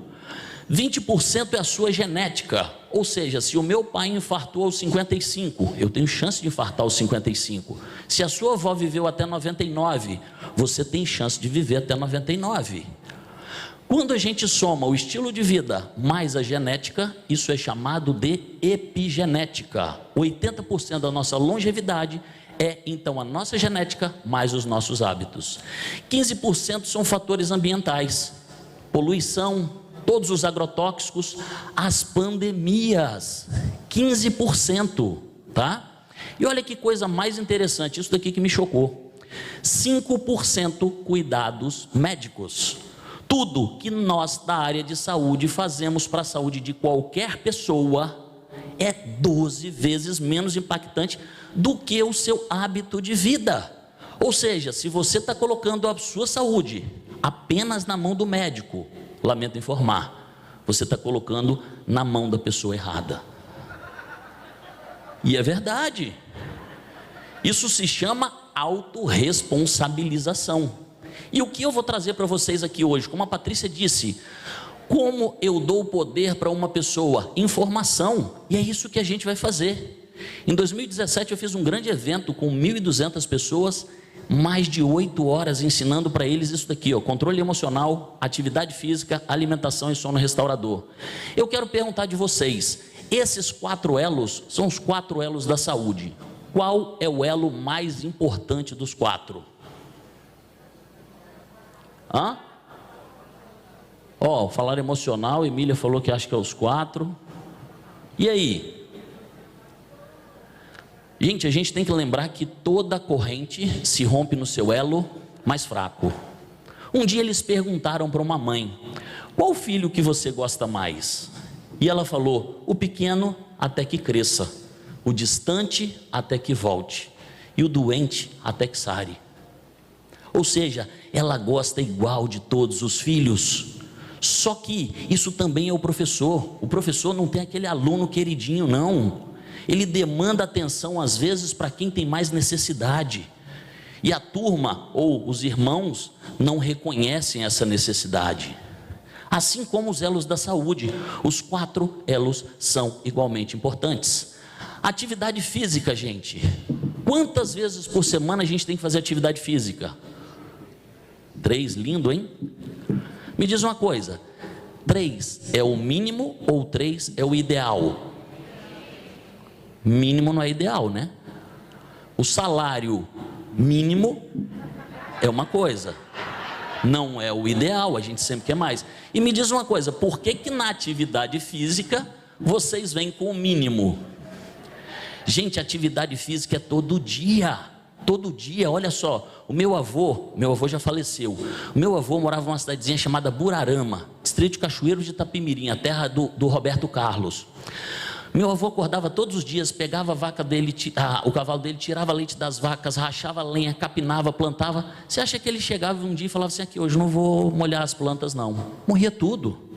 20% é a sua genética, ou seja, se o meu pai infartou aos 55, eu tenho chance de infartar aos 55. Se a sua avó viveu até 99, você tem chance de viver até 99. Quando a gente soma o estilo de vida mais a genética, isso é chamado de epigenética. 80% da nossa longevidade é então a nossa genética mais os nossos hábitos. 15% são fatores ambientais, poluição, todos os agrotóxicos, as pandemias, 15%, tá? E olha que coisa mais interessante, isso daqui que me chocou, 5% cuidados médicos. Tudo que nós da área de saúde fazemos para a saúde de qualquer pessoa é 12 vezes menos impactante do que o seu hábito de vida. Ou seja, se você está colocando a sua saúde apenas na mão do médico, lamento informar, você está colocando na mão da pessoa errada. E é verdade. Isso se chama autorresponsabilização. E o que eu vou trazer para vocês aqui hoje, como a Patrícia disse, como eu dou o poder para uma pessoa? Informação. E é isso que a gente vai fazer. Em 2017 eu fiz um grande evento com 1.200 pessoas, mais de 8 horas ensinando para eles isso daqui, ó, controle emocional, atividade física, alimentação e sono restaurador. Eu quero perguntar de vocês, esses 4 elos são os 4 elos da saúde. Qual é o elo mais importante dos 4? Falar emocional, Emília falou que acha que é os 4. E aí? Gente, a gente tem que lembrar que toda corrente se rompe no seu elo mais fraco. Um dia eles perguntaram para uma mãe, qual filho que você gosta mais? E ela falou, o pequeno até que cresça, o distante até que volte, e o doente até que sare. Ou seja, ela gosta igual de todos os filhos. Só que isso também é o professor. O professor não tem aquele aluno queridinho, não. Ele demanda atenção às vezes para quem tem mais necessidade. E a turma ou os irmãos não reconhecem essa necessidade. Assim como os elos da saúde, os 4 elos são igualmente importantes. Atividade física, gente. Quantas vezes por semana a gente tem que fazer atividade física? 3, lindo, hein? Me diz uma coisa, 3 é o mínimo ou 3 é o ideal? Mínimo não é ideal, né? O salário mínimo é uma coisa, não é o ideal, a gente sempre quer mais. E me diz uma coisa, por que que na atividade física vocês vêm com o mínimo? Gente, atividade física é todo dia, olha só, o meu avô já faleceu, o meu avô morava numa cidadezinha chamada Burarama, distrito de Cachoeiro de Itapemirim, a terra do Roberto Carlos. Meu avô acordava todos os dias, pegava a vaca dele, o cavalo dele, tirava leite das vacas, rachava lenha, capinava, plantava. Você acha que ele chegava um dia e falava assim, aqui hoje não vou molhar as plantas não? Morria tudo.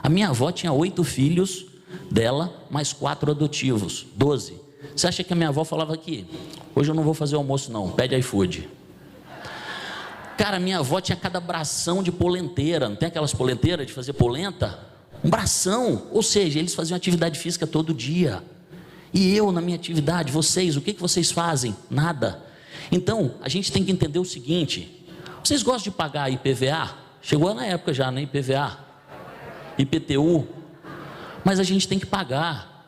A minha avó tinha 8 filhos dela, mais 4 adotivos, 12. Você acha que a minha avó falava aqui, hoje eu não vou fazer almoço não, pede iFood. Cara, minha avó tinha cada bração de polenteira, não tem aquelas polenteiras de fazer polenta? Um bração, ou seja, eles faziam atividade física todo dia. E eu na minha atividade, vocês, o que vocês fazem? Nada. Então, a gente tem que entender o seguinte, vocês gostam de pagar IPVA? Chegou na época já, né? IPVA, IPTU, mas a gente tem que pagar,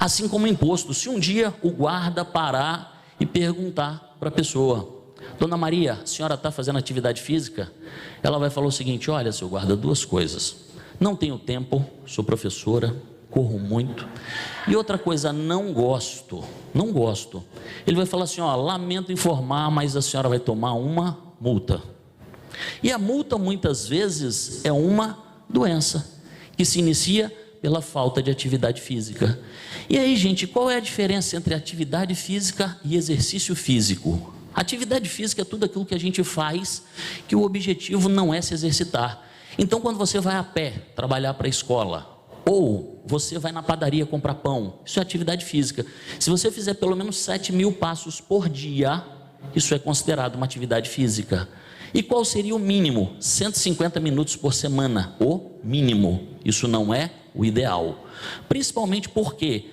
assim como imposto. Se um dia o guarda parar e perguntar para a pessoa, Dona Maria, a senhora está fazendo atividade física? Ela vai falar o seguinte, olha, seu guarda, 2 coisas, não tenho tempo, sou professora, corro muito, e outra coisa, não gosto. Ele vai falar assim, ó, lamento informar, mas a senhora vai tomar uma multa. E a multa muitas vezes é uma doença, que se inicia pela falta de atividade física. E aí, gente, qual é a diferença entre atividade física e exercício físico? Atividade física é tudo aquilo que a gente faz, que o objetivo não é se exercitar. Então, quando você vai a pé trabalhar para a escola, ou você vai na padaria comprar pão, isso é atividade física. Se você fizer pelo menos 7.000 passos por dia, isso é considerado uma atividade física. E qual seria o mínimo? 150 minutos por semana, o mínimo. Isso não é o ideal. Principalmente porque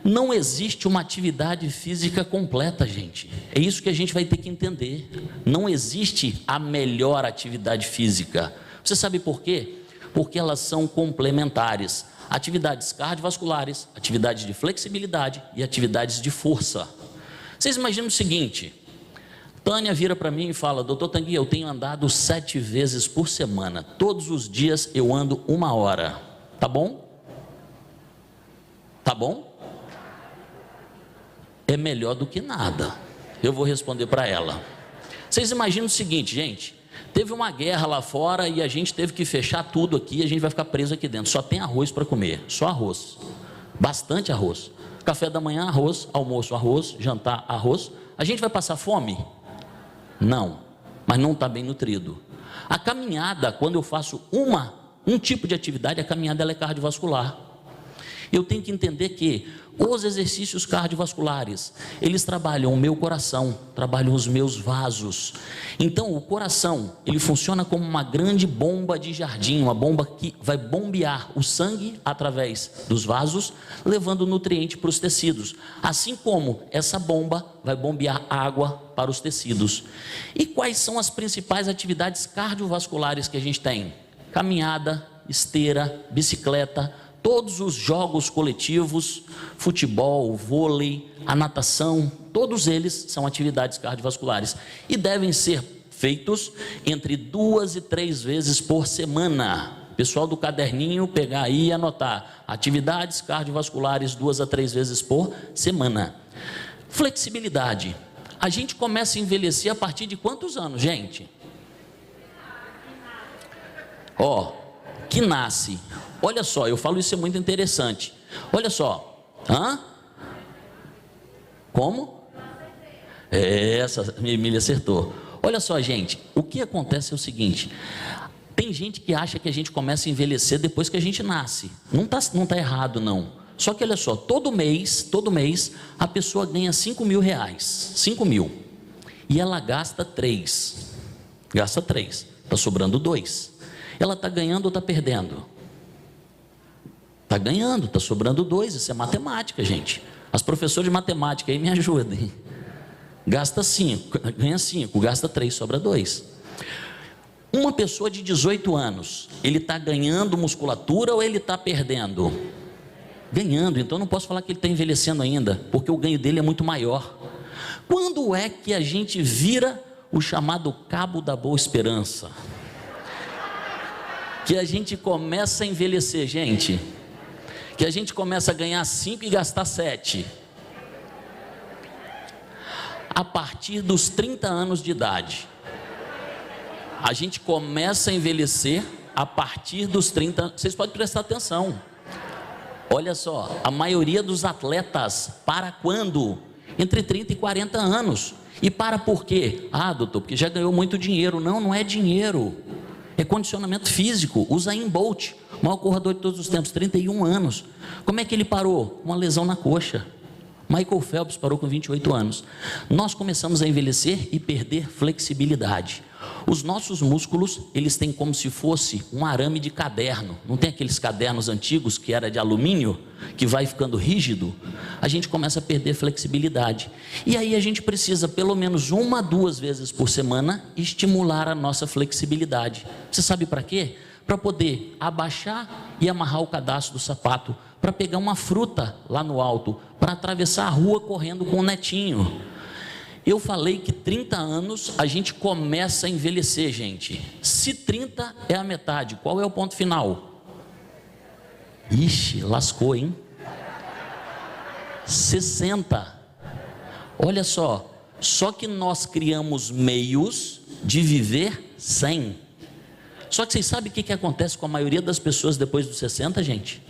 não existe uma atividade física completa, gente. É isso que a gente vai ter que entender. Não existe a melhor atividade física. Você sabe por quê? Porque elas são complementares. Atividades cardiovasculares, atividades de flexibilidade e atividades de força. Vocês imaginam o seguinte: Tânia vira para mim e fala: doutor Tanguy, eu tenho andado 7 vezes por semana. Todos os dias eu ando 1 hora. Tá bom? Tá bom? É melhor do que nada. Eu vou responder para ela. Vocês imaginam o seguinte, gente: teve uma guerra lá fora e a gente teve que fechar tudo aqui e a gente vai ficar preso aqui dentro. Só tem arroz para comer, só arroz. Bastante arroz. Café da manhã, arroz. Almoço, arroz. Jantar, arroz. A gente vai passar fome? Não, mas não está bem nutrido. A caminhada, quando eu faço um tipo de atividade, a caminhada ela é cardiovascular. Eu tenho que entender que os exercícios cardiovasculares, eles trabalham o meu coração, trabalham os meus vasos. Então, o coração, ele funciona como uma grande bomba de jardim, uma bomba que vai bombear o sangue através dos vasos, levando nutriente para os tecidos. Assim como essa bomba vai bombear água para os tecidos. E quais são as principais atividades cardiovasculares que a gente tem? Caminhada, esteira, bicicleta, todos os jogos coletivos, futebol, vôlei, a natação, todos eles são atividades cardiovasculares e devem ser feitos entre 2 e 3 vezes por semana. Pessoal do caderninho, pegar aí e anotar: atividades cardiovasculares 2 a 3 vezes por semana. Flexibilidade. A gente começa a envelhecer a partir de quantos anos, gente? Que nasce. Olha só, eu falo isso, é muito interessante. Olha só. Como? Essa Emília acertou. Olha só, gente, o que acontece é o seguinte: tem gente que acha que a gente começa a envelhecer depois que a gente nasce. Não tá errado, não. Só que olha só, todo mês, a pessoa ganha 5 mil reais. 5 mil. E ela gasta 3. Gasta 3. Está sobrando 2. Ela está ganhando ou está perdendo? Está ganhando, está sobrando 2. Isso é matemática, gente. As professoras de matemática aí me ajudem. Gasta 5, ganha 5, gasta 3, sobra 2. Uma pessoa de 18 anos, ele está ganhando musculatura ou ele está perdendo? Ganhando. Então não posso falar que ele está envelhecendo ainda, porque o ganho dele é muito maior. Quando é que a gente vira o chamado cabo da boa esperança? Que a gente começa a envelhecer, gente. Que a gente começa a ganhar 5 e gastar 7. A partir dos 30 anos de idade. A gente começa a envelhecer a partir dos 30. Vocês podem prestar atenção. Olha só, a maioria dos atletas para quando? Entre 30 e 40 anos. E para por quê? Doutor, porque já ganhou muito dinheiro. Não, não é dinheiro. É condicionamento físico. Usain Bolt, o maior corredor de todos os tempos, 31 anos. Como é que ele parou? Uma lesão na coxa. Michael Phelps parou com 28 anos. Nós começamos a envelhecer e perder flexibilidade. Os nossos músculos, eles têm como se fosse um arame de caderno. Não tem aqueles cadernos antigos que era de alumínio, que vai ficando rígido? A gente começa a perder flexibilidade. E aí a gente precisa, pelo menos 1 a 2 vezes por semana, estimular a nossa flexibilidade. Você sabe para quê? Para poder abaixar e amarrar o cadastro do sapato, para pegar uma fruta lá no alto, para atravessar a rua correndo com o netinho. Eu falei que 30 anos a gente começa a envelhecer, gente. Se 30 é a metade, qual é o ponto final? Ixi, lascou, hein? 60. Olha só que nós criamos meios de viver sem. Só que vocês sabem o que acontece com a maioria das pessoas depois dos 60, gente?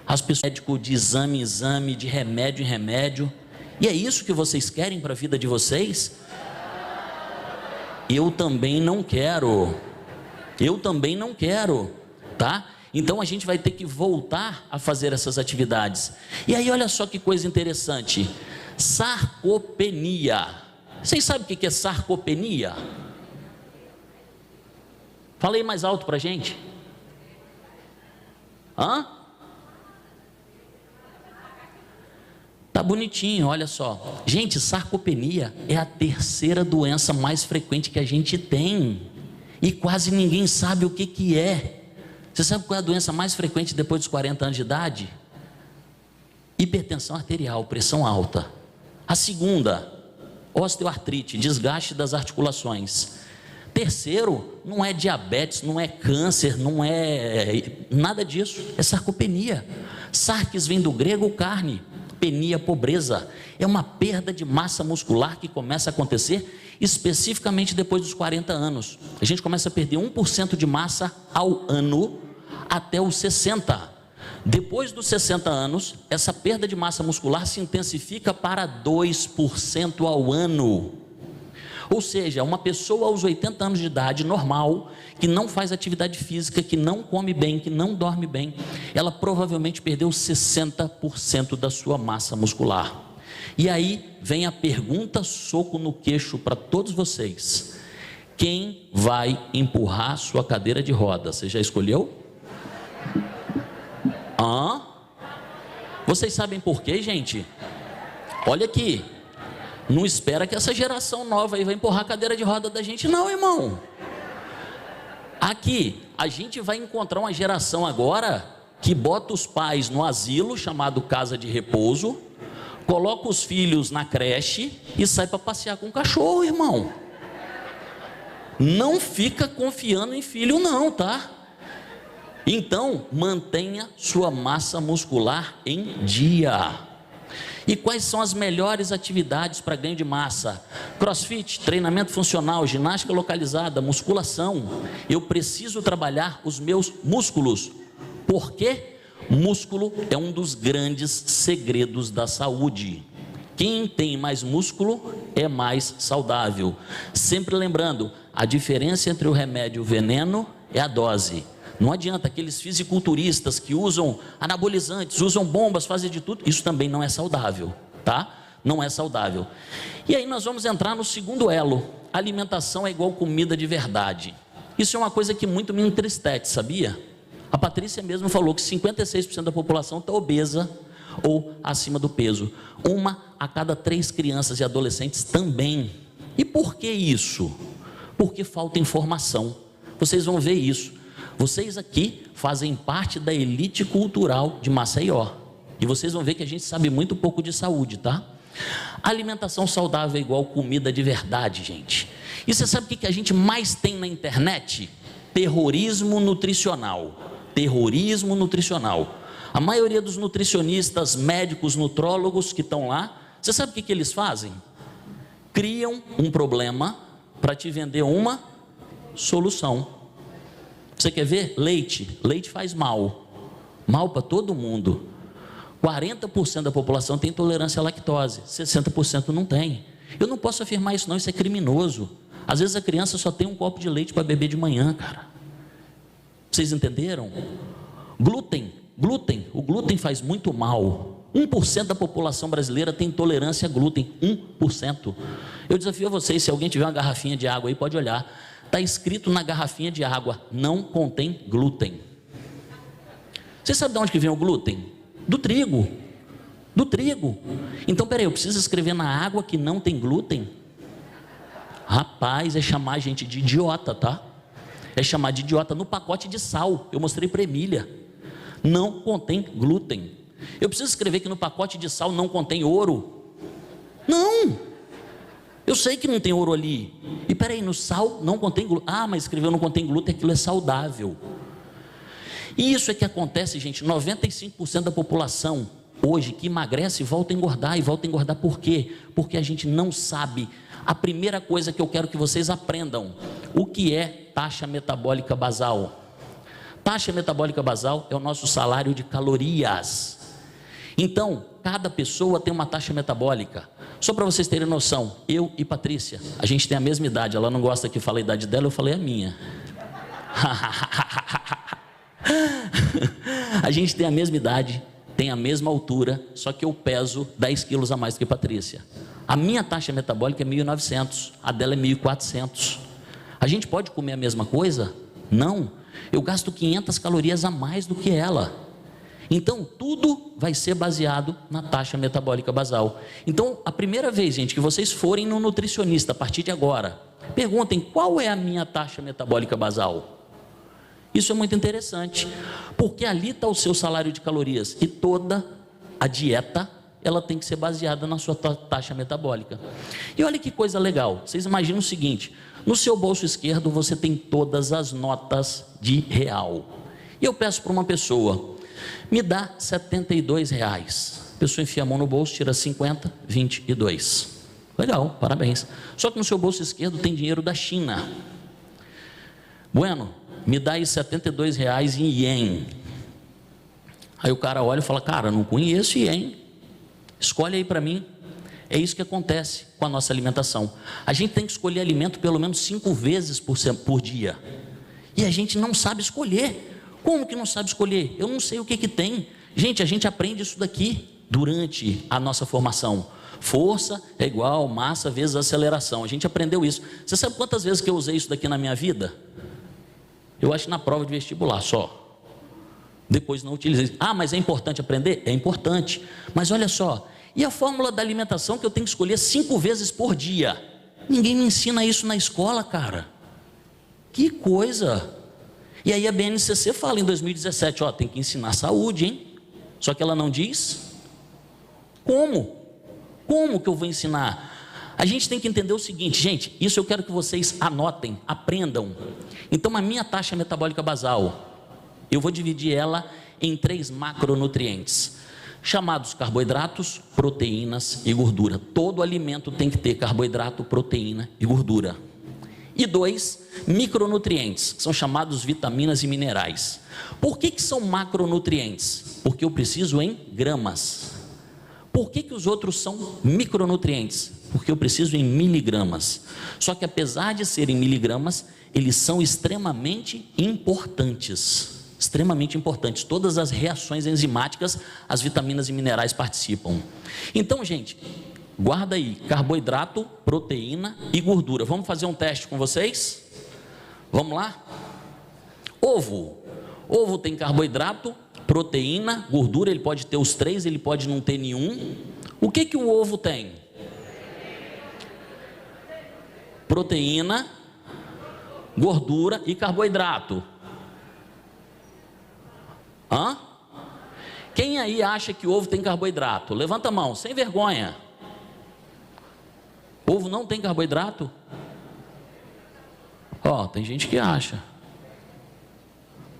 As pessoas médico de exame em exame, de remédio em remédio. E é isso que vocês querem para a vida de vocês? Eu também não quero. Tá? Então a gente vai ter que voltar a fazer essas atividades. E aí olha só que coisa interessante. Sarcopenia. Vocês sabem o que é sarcopenia? Fala aí mais alto para a gente. Hã? Tá bonitinho, olha só. Gente, sarcopenia é a terceira doença mais frequente que a gente tem. E quase ninguém sabe o que é. Você sabe qual é a doença mais frequente depois dos 40 anos de idade? Hipertensão arterial, pressão alta. A segunda, osteoartrite, desgaste das articulações. Terceiro, não é diabetes, não é câncer, não é nada disso, é sarcopenia. Sarques vem do grego carne, penia, pobreza. É uma perda de massa muscular que começa a acontecer especificamente depois dos 40 anos. A gente começa a perder 1% de massa ao ano até os 60. Depois dos 60 anos, essa perda de massa muscular se intensifica para 2% ao ano. Ou seja, uma pessoa aos 80 anos de idade, normal, que não faz atividade física, que não come bem, que não dorme bem, ela provavelmente perdeu 60% da sua massa muscular. E aí vem a pergunta soco no queixo para todos vocês: quem vai empurrar sua cadeira de roda? Você já escolheu? Vocês sabem por quê, gente? Olha aqui, não espera que essa geração nova aí vai empurrar a cadeira de roda da gente não, irmão. Aqui, a gente vai encontrar uma geração agora que bota os pais no asilo, chamado casa de repouso, coloca os filhos na creche e sai para passear com o cachorro, irmão. Não fica confiando em filho não, tá? Então, mantenha sua massa muscular em dia. E quais são as melhores atividades para ganho de massa? CrossFit, treinamento funcional, ginástica localizada, musculação. Eu preciso trabalhar os meus músculos. Por quê? Músculo é um dos grandes segredos da saúde. Quem tem mais músculo é mais saudável. Sempre lembrando, a diferença entre o remédio e o veneno é a dose. Não adianta aqueles fisiculturistas que usam anabolizantes, usam bombas, fazem de tudo. Isso também não é saudável, tá? Não é saudável. E aí nós vamos entrar no segundo elo. Alimentação é igual comida de verdade. Isso é uma coisa que muito me entristece, sabia? A Patrícia mesmo falou que 56% da população está obesa ou acima do peso. 1 a cada 3 crianças e adolescentes também. E por que isso? Porque falta informação. Vocês vão ver isso. Vocês aqui fazem parte da elite cultural de Maceió. E vocês vão ver que a gente sabe muito pouco de saúde, tá? Alimentação saudável é igual comida de verdade, gente. E você sabe o que a gente mais tem na internet? Terrorismo nutricional. Terrorismo nutricional. A maioria dos nutricionistas, médicos, nutrólogos que estão lá, você sabe o que eles fazem? Criam um problema para te vender uma solução. Você quer ver? Leite. Leite faz mal. Mal para todo mundo. 40% da população tem intolerância à lactose. 60% não tem. Eu não posso afirmar isso não, isso é criminoso. Às vezes a criança só tem um copo de leite para beber de manhã, cara. Vocês entenderam? Glúten. Glúten. O glúten faz muito mal. 1% da população brasileira tem intolerância a glúten. 1%. Eu desafio a vocês, se alguém tiver uma garrafinha de água aí, pode olhar. Está escrito na garrafinha de água, não contém glúten. Você sabe de onde que vem o glúten? Do trigo. Do trigo. Então, peraí, eu preciso escrever na água que não tem glúten? Rapaz, é chamar a gente de idiota, tá? É chamar de idiota. No pacote de sal, eu mostrei para Emília. Não contém glúten. Eu preciso escrever que no pacote de sal não contém ouro? Não! Eu sei que não tem ouro ali. E peraí, no sal não contém glúten. Ah, mas escreveu não contém glúten, aquilo é saudável. E isso é que acontece, gente. 95% da população hoje que emagrece volta a engordar. E volta a engordar por quê? Porque a gente não sabe. A primeira coisa que eu quero que vocês aprendam: o que é taxa metabólica basal? Taxa metabólica basal é o nosso salário de calorias. Então, cada pessoa tem uma taxa metabólica. Só para vocês terem noção, eu e Patrícia, a gente tem a mesma idade. Ela não gosta que eu fale a idade dela, eu falei a minha. A gente tem a mesma idade, tem a mesma altura, só que eu peso 10 quilos a mais do que Patrícia. A minha taxa metabólica é 1.900, a dela é 1.400. A gente pode comer a mesma coisa? Não, eu gasto 500 calorias a mais do que ela. Então, tudo vai ser baseado na taxa metabólica basal. Então, a primeira vez, gente, que vocês forem no nutricionista, a partir de agora, perguntem qual é a minha taxa metabólica basal. Isso é muito interessante, porque ali está o seu salário de calorias e toda a dieta, ela tem que ser baseada na sua taxa metabólica. E olha que coisa legal, vocês imaginam o seguinte, no seu bolso esquerdo você tem todas as notas de real. E eu peço para uma pessoa, me dá R$72. A pessoa enfia a mão no bolso, tira 50, 22. Legal, parabéns. Só que no seu bolso esquerdo tem dinheiro da China. Bueno, me dá aí R$72 em ien. Aí o cara olha e fala, cara, não conheço ien. Escolhe aí para mim. É isso que acontece com a nossa alimentação. A gente tem que escolher alimento pelo menos 5 vezes por dia. E a gente não sabe escolher. Como que não sabe escolher? Eu não sei o que que tem. Gente, a gente aprende isso daqui durante a nossa formação. Força é igual massa vezes aceleração. A gente aprendeu isso. Você sabe quantas vezes que eu usei isso daqui na minha vida? Eu acho que na prova de vestibular só. Depois não utilizei. Ah, mas é importante aprender? É importante. Mas olha só, e a fórmula da alimentação que eu tenho que escolher 5 vezes por dia? Ninguém me ensina isso na escola, cara. Que coisa! E aí a BNCC fala em 2017, ó, tem que ensinar saúde, hein? Só que ela não diz como. Como que eu vou ensinar? A gente tem que entender o seguinte, gente, isso eu quero que vocês anotem, aprendam. Então a minha taxa metabólica basal, eu vou dividir ela em 3 macronutrientes, chamados carboidratos, proteínas e gordura. Todo alimento tem que ter carboidrato, proteína e gordura. E 2 micronutrientes, que são chamados vitaminas e minerais. Por que são macronutrientes? Porque eu preciso em gramas. Por que os outros são micronutrientes? Porque eu preciso em miligramas. Só que apesar de serem miligramas, eles são extremamente importantes. Extremamente importantes. Todas as reações enzimáticas, as vitaminas e minerais participam. Então, gente, guarda aí, carboidrato, proteína e gordura. Vamos fazer um teste com vocês? Vamos lá? Ovo. Ovo tem carboidrato, proteína, gordura, ele pode ter os 3, ele pode não ter nenhum. O que o ovo tem? Proteína, gordura e carboidrato. Hã? Quem aí acha que o ovo tem carboidrato? Levanta a mão, sem vergonha. Ovo não tem carboidrato? Ó, tem gente que acha.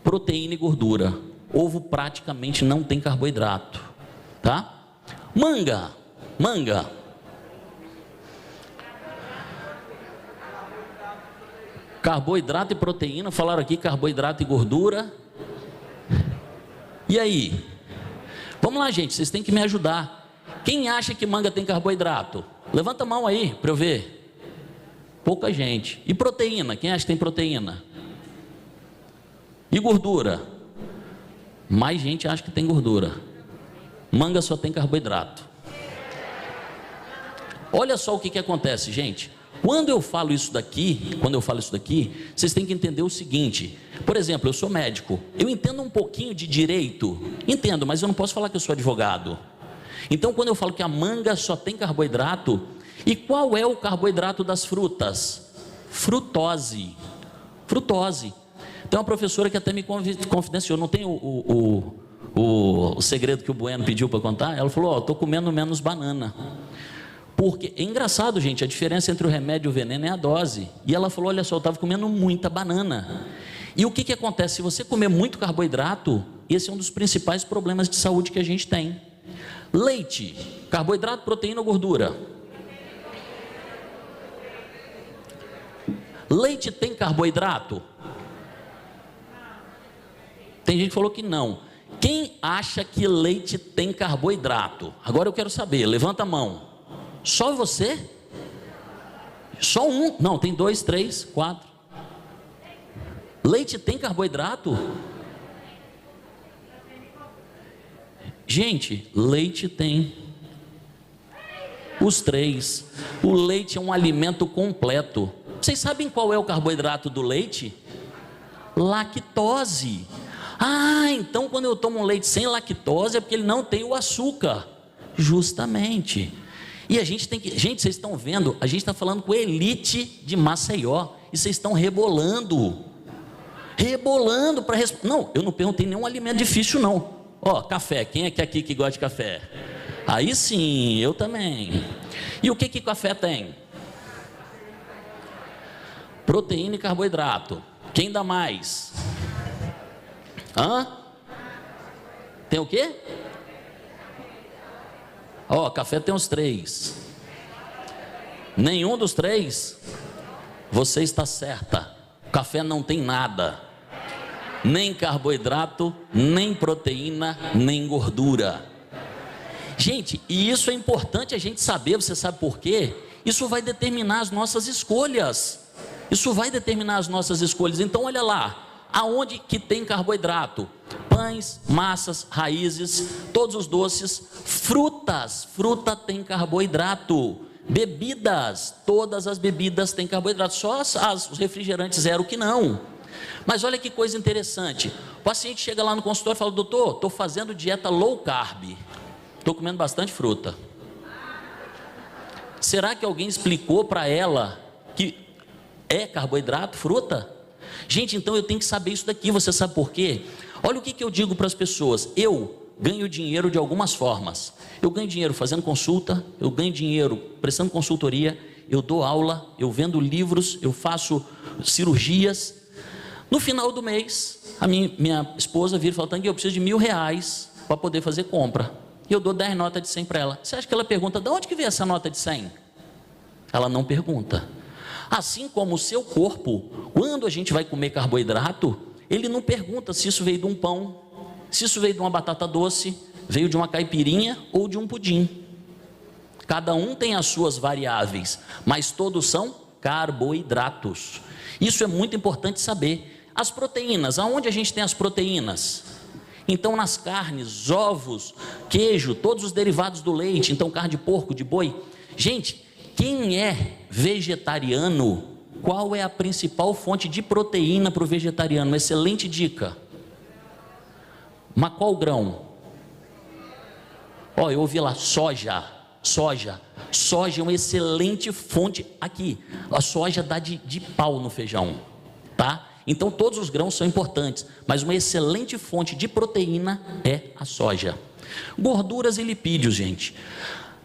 Proteína e gordura. Ovo praticamente não tem carboidrato, tá? Manga. Carboidrato e proteína, falaram aqui carboidrato e gordura. E aí? Vamos lá, gente, vocês têm que me ajudar. Quem acha que manga tem carboidrato? Levanta a mão aí para eu ver. Pouca gente. E proteína? Quem acha que tem proteína? E gordura? Mais gente acha que tem gordura. Manga só tem carboidrato. Olha só o que acontece, gente. Quando eu falo isso daqui, vocês têm que entender o seguinte. Por exemplo, eu sou médico. Eu entendo um pouquinho de direito. Entendo, mas eu não posso falar que eu sou advogado. Então, quando eu falo que a manga só tem carboidrato, e qual é o carboidrato das frutas? Frutose. Tem uma professora que até me confidenciou, não tem o segredo que o Bueno pediu para contar? Ela falou, estou comendo menos banana. Porque é engraçado, gente, a diferença entre o remédio e o veneno é a dose. E ela falou, olha só, eu estava comendo muita banana. E o que acontece? Se você comer muito carboidrato, esse é um dos principais problemas de saúde que a gente tem. Leite, carboidrato, proteína ou gordura? Leite tem carboidrato? Tem gente que falou que não. Quem acha que leite tem carboidrato? Agora eu quero saber, levanta a mão. Só você? Só um? Não, tem 2, 3, 4. Leite tem carboidrato? Gente, leite tem. Os 3. O leite é um alimento completo. Vocês sabem qual é o carboidrato do leite? lactose. Ah, então quando eu tomo um leite sem lactose é porque ele não tem o açúcar. Justamente. E a gente tem que... Gente, vocês estão vendo? A gente está falando com a elite de Maceió. E vocês estão rebolando. Rebolando para responder. Não, eu não perguntei nenhum alimento difícil, não. Ó, café. Quem é que aqui que gosta de café? Aí sim, eu também. E o que café tem? Proteína e carboidrato. Quem dá mais? Hã? Tem o quê? Ó, café tem os 3. Nenhum dos 3? Você está certa. Café não tem nada. Nem carboidrato, nem proteína, nem gordura. Gente, e isso é importante a gente saber, você sabe por quê? Isso vai determinar as nossas escolhas. Isso vai determinar as nossas escolhas. Então olha lá, aonde que tem carboidrato? Pães, massas, raízes, todos os doces, frutas. Fruta tem carboidrato. Bebidas, todas as bebidas têm carboidrato. Só os refrigerantes zero que não. Mas olha que coisa interessante. O paciente chega lá no consultório e fala: doutor, estou fazendo dieta low carb. Estou comendo bastante fruta. Será que alguém explicou para ela que é carboidrato, fruta? Gente, então eu tenho que saber isso daqui. Você sabe por quê? Olha o que eu digo para as pessoas. Eu ganho dinheiro de algumas formas. Eu ganho dinheiro fazendo consulta, eu ganho dinheiro prestando consultoria, eu dou aula, eu vendo livros, eu faço cirurgias. No final do mês, a minha esposa vira e fala: Tanguy, eu preciso de R$1.000 para poder fazer compra. E eu dou 10 notas de 100 para ela. Você acha que ela pergunta: de onde que veio essa nota de 100? Ela não pergunta. Assim como o seu corpo, quando a gente vai comer carboidrato, ele não pergunta se isso veio de um pão, se isso veio de uma batata doce, veio de uma caipirinha ou de um pudim. Cada um tem as suas variáveis, mas todos são carboidratos. Isso é muito importante saber. As proteínas, aonde a gente tem as proteínas? Então nas carnes, ovos, queijo, todos os derivados do leite, então carne de porco, de boi. Gente, quem é vegetariano, qual é a principal fonte de proteína para o vegetariano? Uma excelente dica. Mas qual grão? Ó, eu ouvi lá, soja. Soja é uma excelente fonte aqui. A soja dá de pau no feijão, tá? Então todos os grãos são importantes, mas uma excelente fonte de proteína é a soja. Gorduras e lipídios, gente.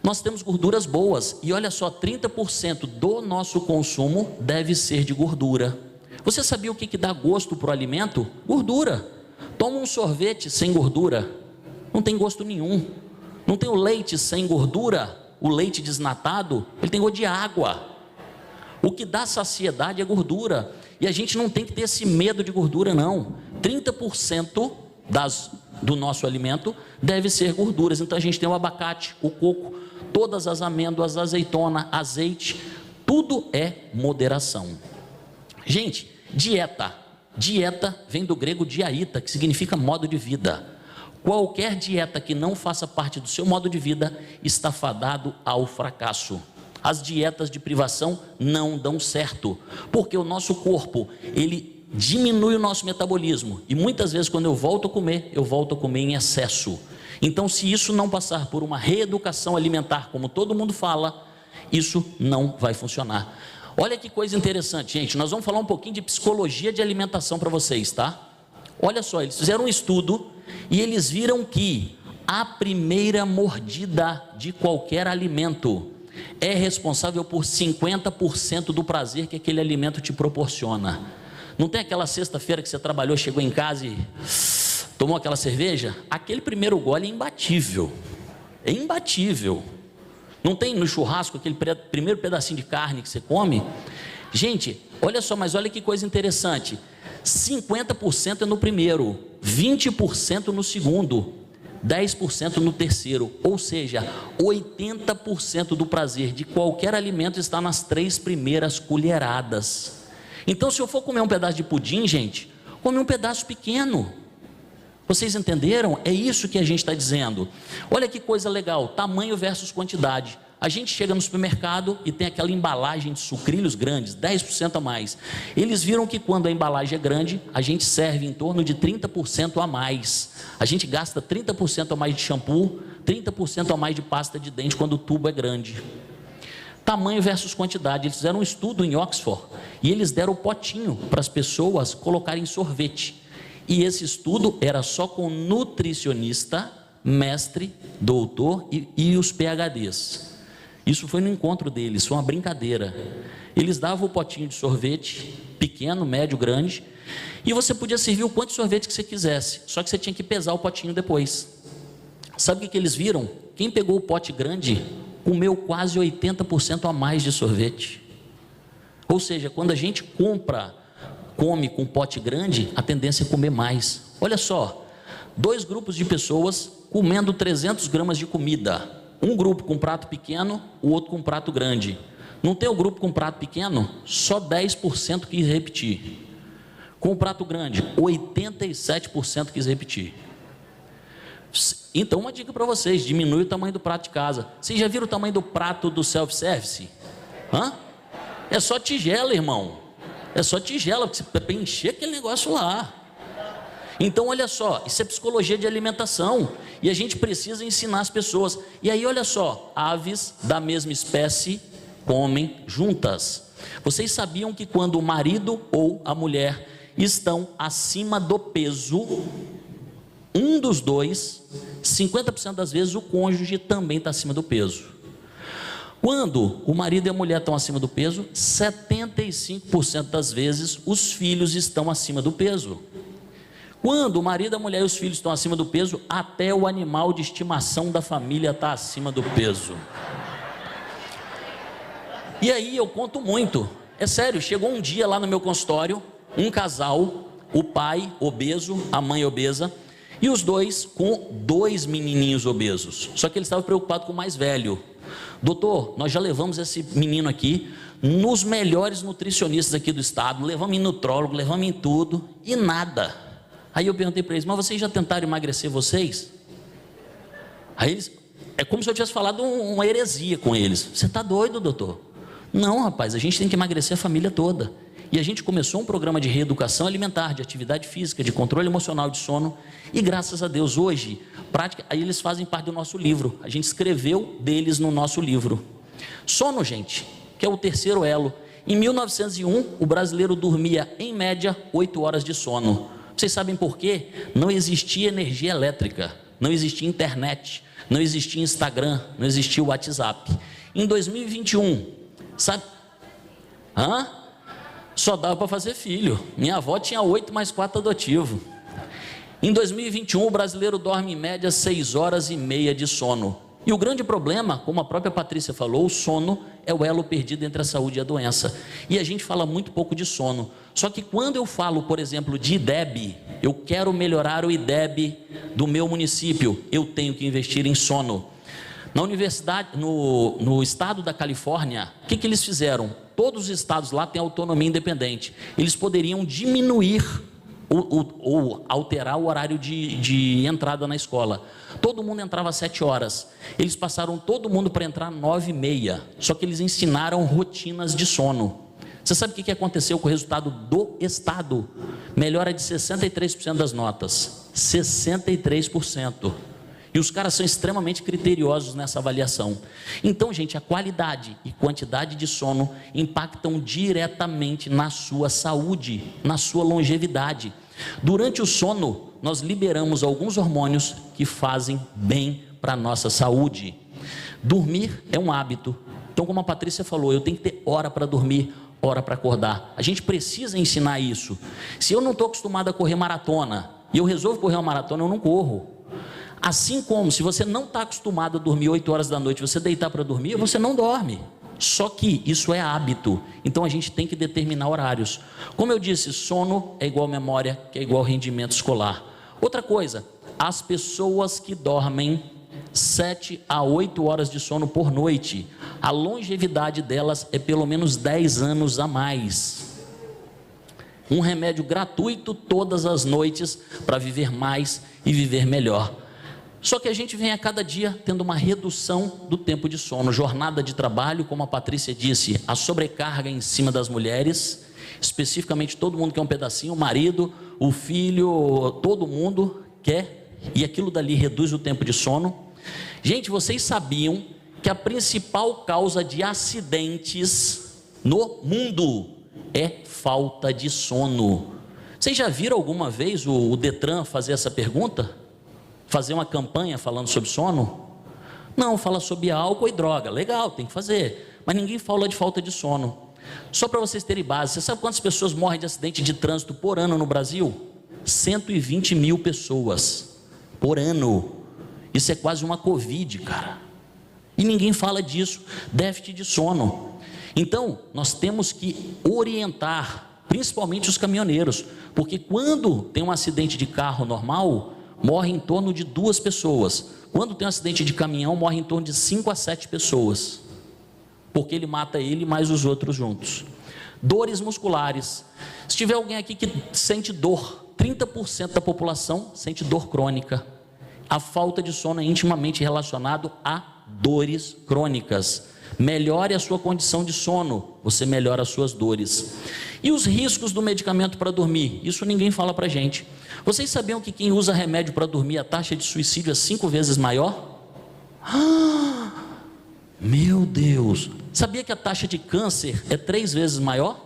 Nós temos gorduras boas e olha só, 30% do nosso consumo deve ser de gordura. Você sabia o que dá gosto para o alimento? Gordura. Toma um sorvete sem gordura, não tem gosto nenhum. Não tem o leite sem gordura, o leite desnatado, ele tem gosto de água. O que dá saciedade é gordura. E a gente não tem que ter esse medo de gordura, não. 30% do nosso alimento deve ser gorduras. Então a gente tem o abacate, o coco, todas as amêndoas, azeitona, azeite, tudo é moderação. Gente, dieta. Dieta vem do grego diaita, que significa modo de vida. Qualquer dieta que não faça parte do seu modo de vida está fadado ao fracasso. As dietas de privação não dão certo, porque o nosso corpo, ele diminui o nosso metabolismo, e muitas vezes quando eu volto a comer em excesso. Então se isso não passar por uma reeducação alimentar, como todo mundo fala, isso não vai funcionar. Olha que coisa interessante, gente, nós vamos falar um pouquinho de psicologia de alimentação para vocês, tá? Olha só, eles fizeram um estudo e eles viram que a primeira mordida de qualquer alimento é responsável por 50% do prazer que aquele alimento te proporciona. Não tem aquela sexta-feira que você trabalhou, chegou em casa e tomou aquela cerveja? Aquele primeiro gole é imbatível. É imbatível. Não tem no churrasco aquele primeiro pedacinho de carne que você come? Gente, olha só, mas olha que coisa interessante. 50% é no primeiro, 20% no segundo, 10% no terceiro, ou seja, 80% do prazer de qualquer alimento está nas 3 primeiras colheradas. Então se eu for comer um pedaço de pudim, gente, come um pedaço pequeno. Vocês entenderam? É isso que a gente está dizendo. Olha que coisa legal, tamanho versus quantidade. A gente chega no supermercado e tem aquela embalagem de sucrilhos grandes, 10% a mais. Eles viram que quando a embalagem é grande, a gente serve em torno de 30% a mais. A gente gasta 30% a mais de shampoo, 30% a mais de pasta de dente quando o tubo é grande. Tamanho versus quantidade. Eles fizeram um estudo em Oxford e eles deram o potinho para as pessoas colocarem sorvete. E esse estudo era só com nutricionista, mestre, doutor e os PhDs. Isso foi no encontro deles, foi uma brincadeira. Eles davam o potinho de sorvete, pequeno, médio, grande, e você podia servir o quanto de sorvete que você quisesse, só que você tinha que pesar o potinho depois. Sabe o que eles viram? Quem pegou o pote grande, comeu quase 80% a mais de sorvete. Ou seja, quando a gente come com pote grande, a tendência é comer mais. Olha só, 2 grupos de pessoas comendo 300 gramas de comida. Um grupo com prato pequeno, o outro com prato grande. Não tem o grupo com prato pequeno? Só 10% quis repetir. Com o prato grande, 87% quis repetir. Então, uma dica para vocês: diminui o tamanho do prato de casa. Vocês já viram o tamanho do prato do self-service? É só tigela, irmão. É só tigela, porque você tem que encher aquele negócio lá. Então, olha só, isso é psicologia de alimentação, e a gente precisa ensinar as pessoas. E aí, olha só, aves da mesma espécie comem juntas. Vocês sabiam que quando o marido ou a mulher estão acima do peso, um dos dois, 50% das vezes o cônjuge também está acima do peso. Quando o marido e a mulher estão acima do peso, 75% das vezes os filhos estão acima do peso. Quando o marido, a mulher e os filhos estão acima do peso, até o animal de estimação da família está acima do peso. E aí eu conto muito, é sério, chegou um dia lá no meu consultório, um casal, o pai obeso, a mãe obesa, e os dois com 2 menininhos obesos, só que eles estavam preocupados com o mais velho. Doutor, nós já levamos esse menino aqui nos melhores nutricionistas aqui do estado, levamos em nutrólogo, levamos em tudo, e nada. Aí eu perguntei para eles: mas vocês já tentaram emagrecer vocês? Aí eles, é como se eu tivesse falado uma heresia com eles. Você está doido, doutor? Não, rapaz, a gente tem que emagrecer a família toda. E a gente começou um programa de reeducação alimentar, de atividade física, de controle emocional de sono, e graças a Deus hoje, aí eles fazem parte do nosso livro. A gente escreveu deles no nosso livro. Sono, gente, que é o terceiro elo. Em 1901, o brasileiro dormia em média 8 horas de sono. Vocês sabem por quê? Não existia energia elétrica, não existia internet, não existia Instagram, não existia WhatsApp. Em 2021, sabe? Só dava para fazer filho. Minha avó tinha 8 mais 4 adotivo. Em 2021, o brasileiro dorme em média 6 horas e meia de sono. E o grande problema, como a própria Patrícia falou, o sono é o elo perdido entre a saúde e a doença. E a gente fala muito pouco de sono. Só que quando eu falo, por exemplo, de IDEB, eu quero melhorar o IDEB do meu município, eu tenho que investir em sono. Na universidade, no estado da Califórnia, o que eles fizeram? Todos os estados lá têm autonomia independente. Eles poderiam diminuir ou alterar o horário de entrada na escola. Todo mundo entrava às 7 horas. Eles passaram todo mundo para entrar às 9h30. Só que eles ensinaram rotinas de sono. Você sabe o que aconteceu com o resultado do estado? Melhora de 63% das notas. 63%. E os caras são extremamente criteriosos nessa avaliação. Então, gente, a qualidade e quantidade de sono impactam diretamente na sua saúde, na sua longevidade. Durante o sono, nós liberamos alguns hormônios que fazem bem para a nossa saúde. Dormir é um hábito. Então, como a Patrícia falou, eu tenho que ter hora para dormir, hora para acordar. A gente precisa ensinar isso. Se eu não estou acostumado a correr maratona, e eu resolvo correr uma maratona, eu não corro. Assim como, se você não está acostumado a dormir 8 horas da noite, você deitar para dormir, você não dorme. Só que isso é hábito, então a gente tem que determinar horários. Como eu disse, sono é igual memória, que é igual rendimento escolar. Outra coisa, as pessoas que dormem 7 a 8 horas de sono por noite, a longevidade delas é pelo menos 10 anos a mais. Um remédio gratuito todas as noites para viver mais e viver melhor. Só que a gente vem a cada dia tendo uma redução do tempo de sono, jornada de trabalho, como a Patrícia disse, a sobrecarga em cima das mulheres, especificamente todo mundo quer um pedacinho, o marido, o filho, todo mundo quer, e aquilo dali reduz o tempo de sono. Gente, vocês sabiam que a principal causa de acidentes no mundo é falta de sono? Vocês já viram alguma vez o Detran fazer essa pergunta? Fazer uma campanha falando sobre sono? Não, fala sobre álcool e droga, legal, tem que fazer, mas ninguém fala de falta de sono. Só para vocês terem base, você sabe quantas pessoas morrem de acidente de trânsito por ano no Brasil? 120 mil pessoas por ano. Isso é quase uma Covid, cara. E ninguém fala disso, déficit de sono. Então, nós temos que orientar, principalmente os caminhoneiros, porque quando tem um acidente de carro normal, morre em torno de 2 pessoas. Quando tem um acidente de caminhão, morre em torno de 5 a 7 pessoas, porque ele mata ele mais os outros juntos. Dores musculares. Se tiver alguém aqui que sente dor, 30% da população sente dor crônica. A falta de sono é intimamente relacionado a dores crônicas. Melhore a sua condição de sono, você melhora as suas dores. E os riscos do medicamento para dormir? Isso ninguém fala para a gente. Vocês sabiam que quem usa remédio para dormir, a taxa de suicídio é 5 vezes maior? Meu Deus! Sabia que a taxa de câncer é 3 vezes maior?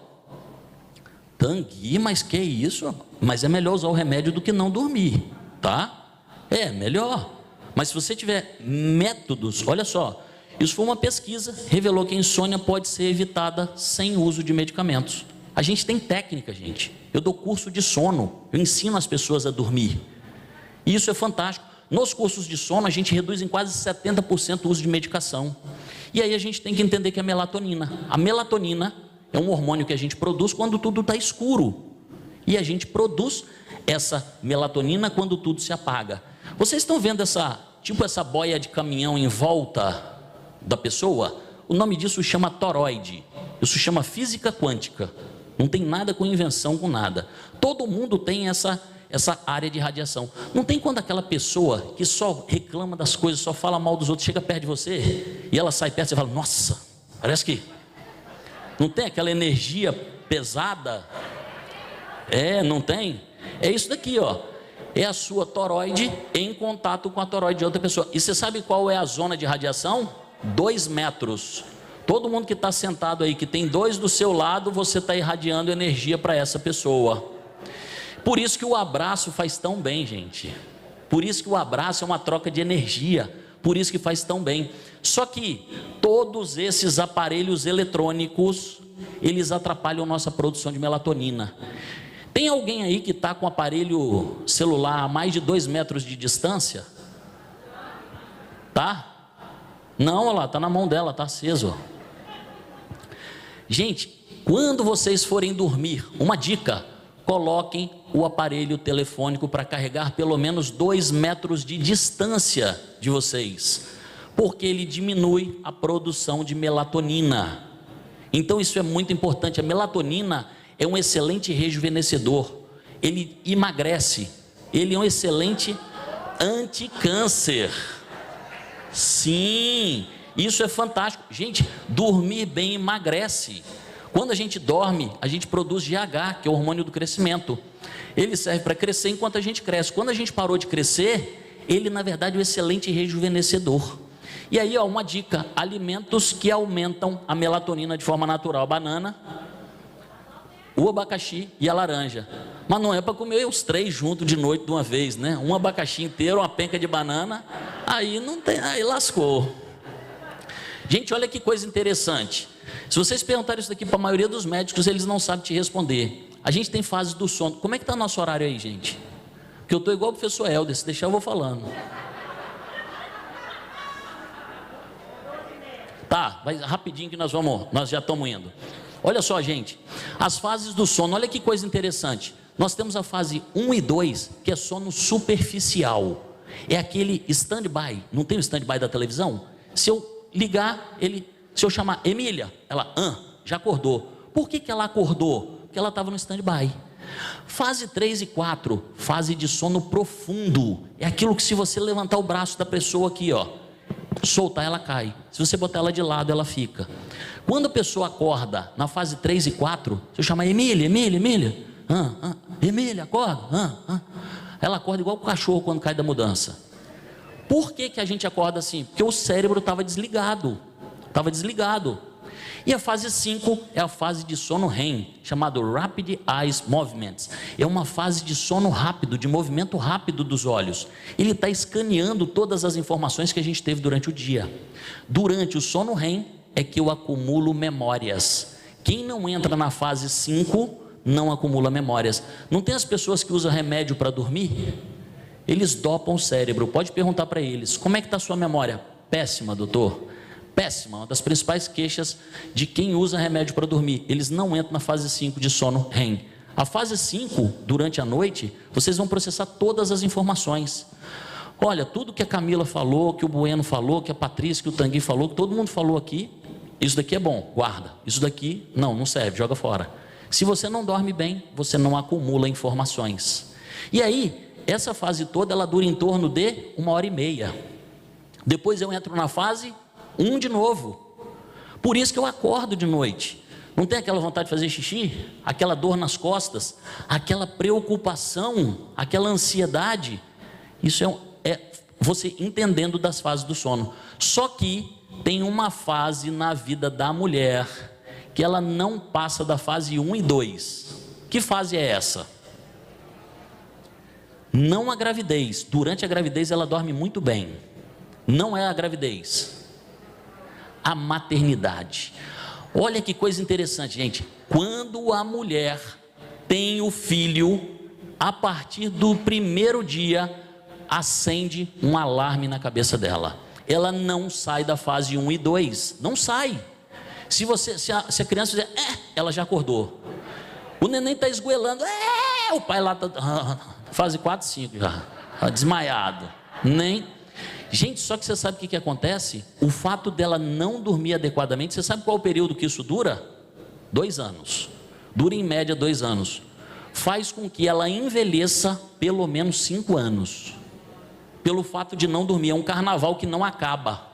Tangui, mas que isso? Mas é melhor usar o remédio do que não dormir, tá? É melhor. Mas se você tiver métodos, olha só, isso foi uma pesquisa, revelou que a insônia pode ser evitada sem uso de medicamentos. A gente tem técnica, gente. Eu dou curso de sono, eu ensino as pessoas a dormir. E isso é fantástico. Nos cursos de sono, a gente reduz em quase 70% o uso de medicação. E aí a gente tem que entender que a melatonina é um hormônio que a gente produz quando tudo está escuro. E a gente produz essa melatonina quando tudo se apaga. Vocês estão vendo essa boia de caminhão em volta da pessoa? O nome disso chama toroide. Isso chama física quântica. Não tem nada com invenção, com nada. Todo mundo tem essa área de radiação. Não tem quando aquela pessoa que só reclama das coisas, só fala mal dos outros, chega perto de você e ela sai perto e você fala, nossa, parece que não tem aquela energia pesada? Não tem? É isso daqui, ó. É a sua toroide em contato com a toroide de outra pessoa. E você sabe qual é a zona de radiação? 2 metros. Todo mundo que está sentado aí, que tem 2 do seu lado, você está irradiando energia para essa pessoa. Por isso que o abraço faz tão bem, gente. Por isso que o abraço é uma troca de energia. Por isso que faz tão bem. Só que todos esses aparelhos eletrônicos, eles atrapalham a nossa produção de melatonina. Tem alguém aí que está com o aparelho celular a mais de 2 metros de distância? Tá? Não, olha lá, está na mão dela, está aceso. Gente, quando vocês forem dormir, uma dica, coloquem o aparelho telefônico para carregar pelo menos 2 metros de distância de vocês, porque ele diminui a produção de melatonina. Então isso é muito importante. A melatonina é um excelente rejuvenescedor, ele emagrece, ele é um excelente anticâncer. Sim, isso é fantástico. Gente, dormir bem emagrece. Quando a gente dorme, a gente produz GH, que é o hormônio do crescimento. Ele serve para crescer enquanto a gente cresce. Quando a gente parou de crescer, ele na verdade é um excelente rejuvenescedor. E aí, ó, uma dica, alimentos que aumentam a melatonina de forma natural: banana, o abacaxi e a laranja. Mas não é para comer os 3 juntos de noite de uma vez, né? Um abacaxi inteiro, uma penca de banana, aí não tem, aí lascou. Gente, olha que coisa interessante. Se vocês perguntarem isso daqui para a maioria dos médicos, eles não sabem te responder. A gente tem fases do sono. Como é que está nosso horário aí, gente? Porque eu estou igual o professor Helder, se deixar eu vou falando. Tá, vai rapidinho que nós já estamos indo. Olha só, gente, as fases do sono, olha que coisa interessante. Nós temos a fase 1 e 2, que é sono superficial. É aquele stand-by. Não tem o stand-by da televisão? Se eu ligar, se eu chamar Emília, ela já acordou. Por que ela acordou? Porque ela estava no stand-by. Fase 3 e 4, fase de sono profundo. É aquilo que se você levantar o braço da pessoa aqui, ó, soltar, ela cai. Se você botar ela de lado, ela fica. Quando a pessoa acorda na fase 3 e 4, você chama Emília, Emília, acorda. Ela acorda igual o cachorro quando cai da mudança. Por que a gente acorda assim? Porque o cérebro estava desligado. E a fase 5 é a fase de sono REM, chamado Rapid Eye Movements. É uma fase de sono rápido, de movimento rápido dos olhos. Ele está escaneando todas as informações que a gente teve durante o dia. Durante o sono REM é que eu acumulo memórias. Quem não entra na fase 5 não acumula memórias. Não tem as pessoas que usam remédio para dormir? Eles dopam o cérebro. Pode perguntar para eles: como é que está a sua memória? Péssima, doutor. Péssima. Uma das principais queixas de quem usa remédio para dormir. Eles não entram na fase 5 de sono REM. A fase 5, durante a noite, vocês vão processar todas as informações. Olha, tudo que a Camila falou, que o Bueno falou, que a Patrícia, que o Tanguy falou, que todo mundo falou aqui, isso daqui é bom, guarda. Isso daqui, não serve, joga fora. Se você não dorme bem, você não acumula informações. E aí, essa fase toda, ela dura em torno de 1h30. Depois eu entro na fase 1 de novo. Por isso que eu acordo de noite. Não tem aquela vontade de fazer xixi? Aquela dor nas costas? Aquela preocupação? Aquela ansiedade? Isso é você entendendo das fases do sono. Só que tem uma fase na vida da mulher que ela não passa da fase 1 e 2. Que fase é essa? Não a gravidez. Durante a gravidez ela dorme muito bem. Não é a gravidez. A maternidade. Olha que coisa interessante, gente. Quando a mulher tem o filho, a partir do primeiro dia, acende um alarme na cabeça dela. Ela não sai da fase 1 e 2. Não sai. Se a criança dizer, ela já acordou. O neném está esgoelando, o pai lá está, fase 4, 5 já, desmaiado. Gente, só que você sabe o que acontece? O fato dela não dormir adequadamente, você sabe qual é o período que isso dura? 2 anos. Dura em média 2 anos. Faz com que ela envelheça pelo menos 5 anos. Pelo fato de não dormir. É um carnaval que não acaba.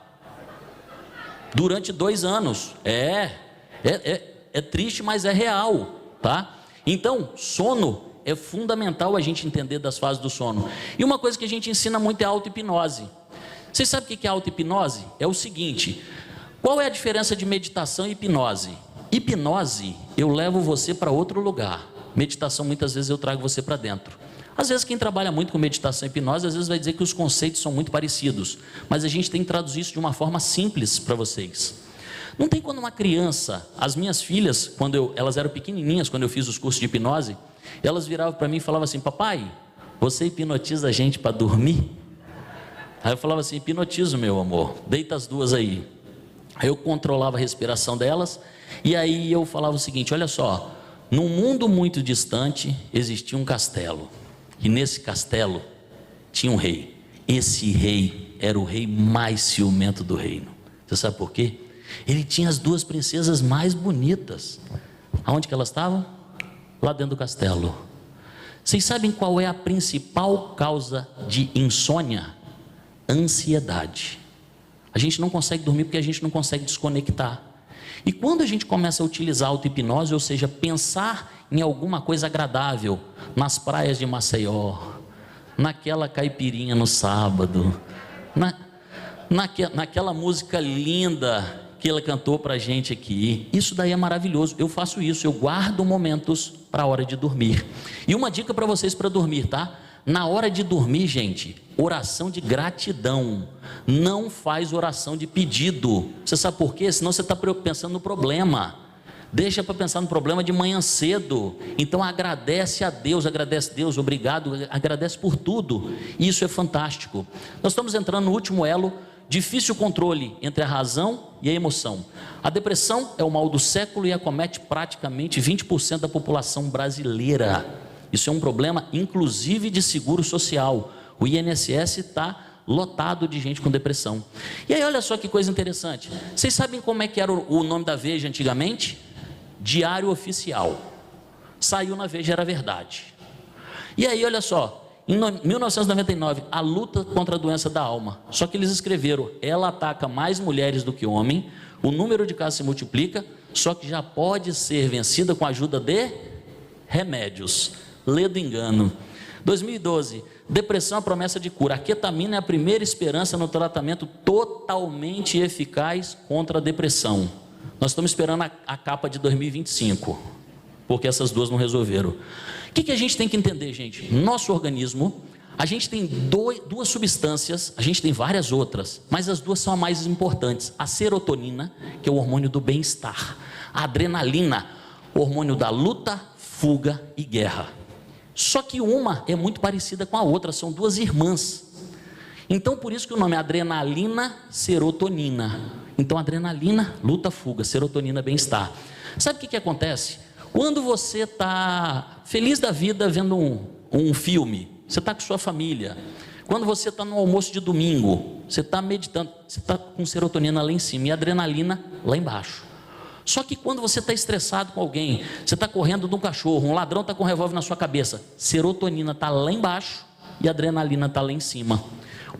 Durante 2 anos. É triste, mas é real, tá? Então, sono é fundamental a gente entender das fases do sono. E uma coisa que a gente ensina muito é a auto-hipnose. Vocês sabem o que é auto-hipnose? É o seguinte: qual é a diferença de meditação e hipnose? Hipnose, eu levo você para outro lugar. Meditação, muitas vezes eu trago você para dentro. Às vezes quem trabalha muito com meditação e hipnose, às vezes vai dizer que os conceitos são muito parecidos, mas a gente tem que traduzir isso de uma forma simples para vocês. Não tem quando uma criança, as minhas filhas, elas eram pequenininhas, quando eu fiz os cursos de hipnose, elas viravam para mim e falavam assim: papai, você hipnotiza a gente para dormir? Aí eu falava assim: hipnotizo, meu amor, deita as duas aí. Aí eu controlava a respiração delas, e aí eu falava o seguinte: olha só, num mundo muito distante existia um castelo, e nesse castelo tinha um rei. Esse rei era o rei mais ciumento do reino. Você sabe por quê? Ele tinha as 2 princesas mais bonitas. Aonde que elas estavam? Lá dentro do castelo. Vocês sabem qual é a principal causa de insônia? Ansiedade. A gente não consegue dormir porque a gente não consegue desconectar. E quando a gente começa a utilizar a auto-hipnose, ou seja, pensar em alguma coisa agradável, nas praias de Maceió, naquela caipirinha no sábado, naquela música linda que ela cantou para a gente aqui, isso daí é maravilhoso. Eu faço isso, eu guardo momentos para a hora de dormir. E uma dica para vocês para dormir, tá? Na hora de dormir, gente, oração de gratidão. Não faz oração de pedido. Você sabe por quê? Senão você está pensando no problema. Deixa para pensar no problema de manhã cedo. Então agradece a Deus, obrigado, agradece por tudo. Isso é fantástico. Nós estamos entrando no último elo: difícil controle entre a razão e a emoção. A depressão é o mal do século e acomete praticamente 20% da população brasileira. Isso é um problema, inclusive, de seguro social. O INSS está lotado de gente com depressão. E aí, olha só que coisa interessante. Vocês sabem como é que era o nome da Veja antigamente? Diário Oficial. saiu na Veja, era verdade. E aí, olha só, em 1999, a luta contra a doença da alma. Só que eles escreveram, ela ataca mais mulheres do que homem, o número de casos se multiplica, só que já pode ser vencida com a ajuda de remédios. Lê do engano. 2012, depressão é a promessa de cura. A ketamina é a primeira esperança no tratamento totalmente eficaz contra a depressão. Nós estamos esperando a capa de 2025, porque essas duas não resolveram. O que a gente tem que entender, gente? Nosso organismo, a gente tem duas substâncias, a gente tem várias outras, mas as duas são as mais importantes. A serotonina, que é o hormônio do bem-estar. A adrenalina, o hormônio da luta, fuga e guerra. Só que uma é muito parecida com a outra, são duas irmãs. Então, por isso que o nome é adrenalina, serotonina. Então, adrenalina, luta, fuga, serotonina, bem-estar. Sabe o que acontece? Quando você está feliz da vida vendo um filme, você está com sua família. Quando você está no almoço de domingo, você está meditando, você está com serotonina lá em cima e adrenalina lá embaixo. Só que quando você está estressado com alguém, você está correndo de um cachorro, um ladrão está com um revólver na sua cabeça, serotonina está lá embaixo e adrenalina está lá em cima.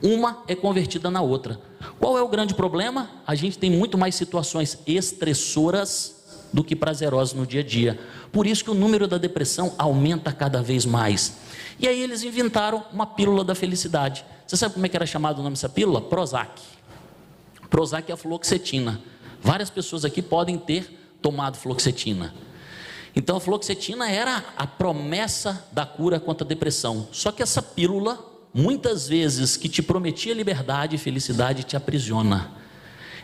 Uma é convertida na outra. Qual é o grande problema? A gente tem muito mais situações estressoras do que prazerosas no dia a dia. Por isso que o número da depressão aumenta cada vez mais. E aí eles inventaram uma pílula da felicidade. Você sabe como é que era chamado o nome dessa pílula? Prozac. Prozac é a fluoxetina. Várias pessoas aqui podem ter tomado fluoxetina. Então a fluoxetina era a promessa da cura contra a depressão. Só que essa pílula, muitas vezes, que te prometia liberdade e felicidade, te aprisiona.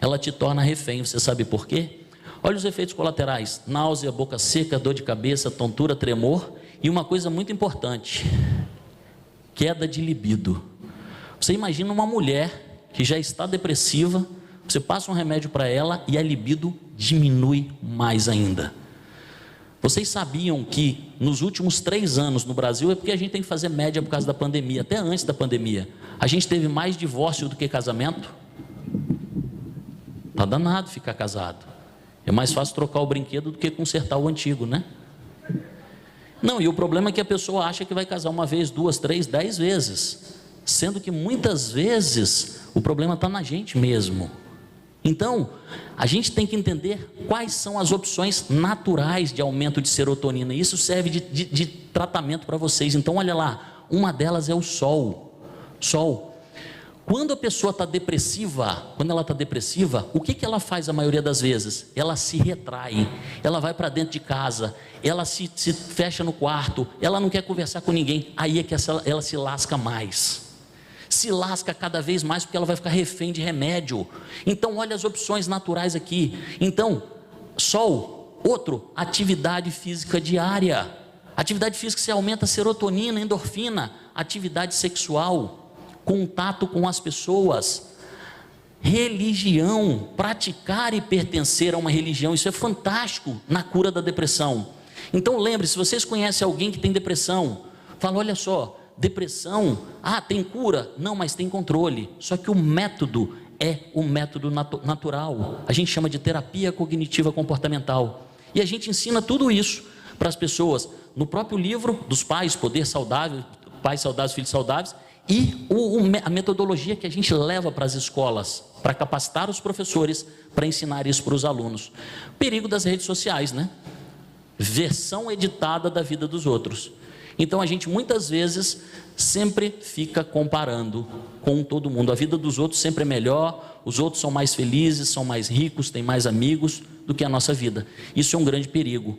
Ela te torna refém. Você sabe por quê? Olha os efeitos colaterais: náusea, boca seca, dor de cabeça, tontura, tremor e uma coisa muito importante: queda de libido. Você imagina uma mulher que já está depressiva, você passa um remédio para ela e a libido diminui mais ainda. Vocês sabiam que nos últimos 3 anos no Brasil, é porque a gente tem que fazer média por causa da pandemia, até antes da pandemia, a gente teve mais divórcio do que casamento? Está danado ficar casado. É mais fácil trocar o brinquedo do que consertar o antigo, né? Não, e o problema é que a pessoa acha que vai casar uma vez, 2, 3, 10 vezes, sendo que muitas vezes o problema está na gente mesmo. Então, a gente tem que entender quais são as opções naturais de aumento de serotonina. Isso serve de tratamento para vocês. Então, olha lá, uma delas é o sol. Sol. Quando a pessoa está depressiva, o que ela faz a maioria das vezes? Ela se retrai, ela vai para dentro de casa, ela se fecha no quarto, ela não quer conversar com ninguém. Aí é que ela se lasca mais. Se lasca cada vez mais porque ela vai ficar refém de remédio. Então olha as opções naturais aqui. Então, sol. Outro, atividade física diária. Atividade física, você aumenta a serotonina, endorfina. Atividade sexual, contato com as pessoas. Religião, praticar e pertencer a uma religião, isso é fantástico na cura da depressão. Então lembre, se vocês conhecem alguém que tem depressão, fala, olha só, depressão, tem cura? Não, mas tem controle. Só que o método é o método natural. A gente chama de terapia cognitiva comportamental. E a gente ensina tudo isso para as pessoas no próprio livro dos pais, Poder Saudável, Pais Saudáveis, Filhos Saudáveis, e a metodologia que a gente leva para as escolas, para capacitar os professores, para ensinar isso para os alunos. Perigo das redes sociais, né? Versão editada da vida dos outros. Então a gente muitas vezes sempre fica comparando com todo mundo. A vida dos outros sempre é melhor, os outros são mais felizes, são mais ricos, têm mais amigos do que a nossa vida. Isso é um grande perigo.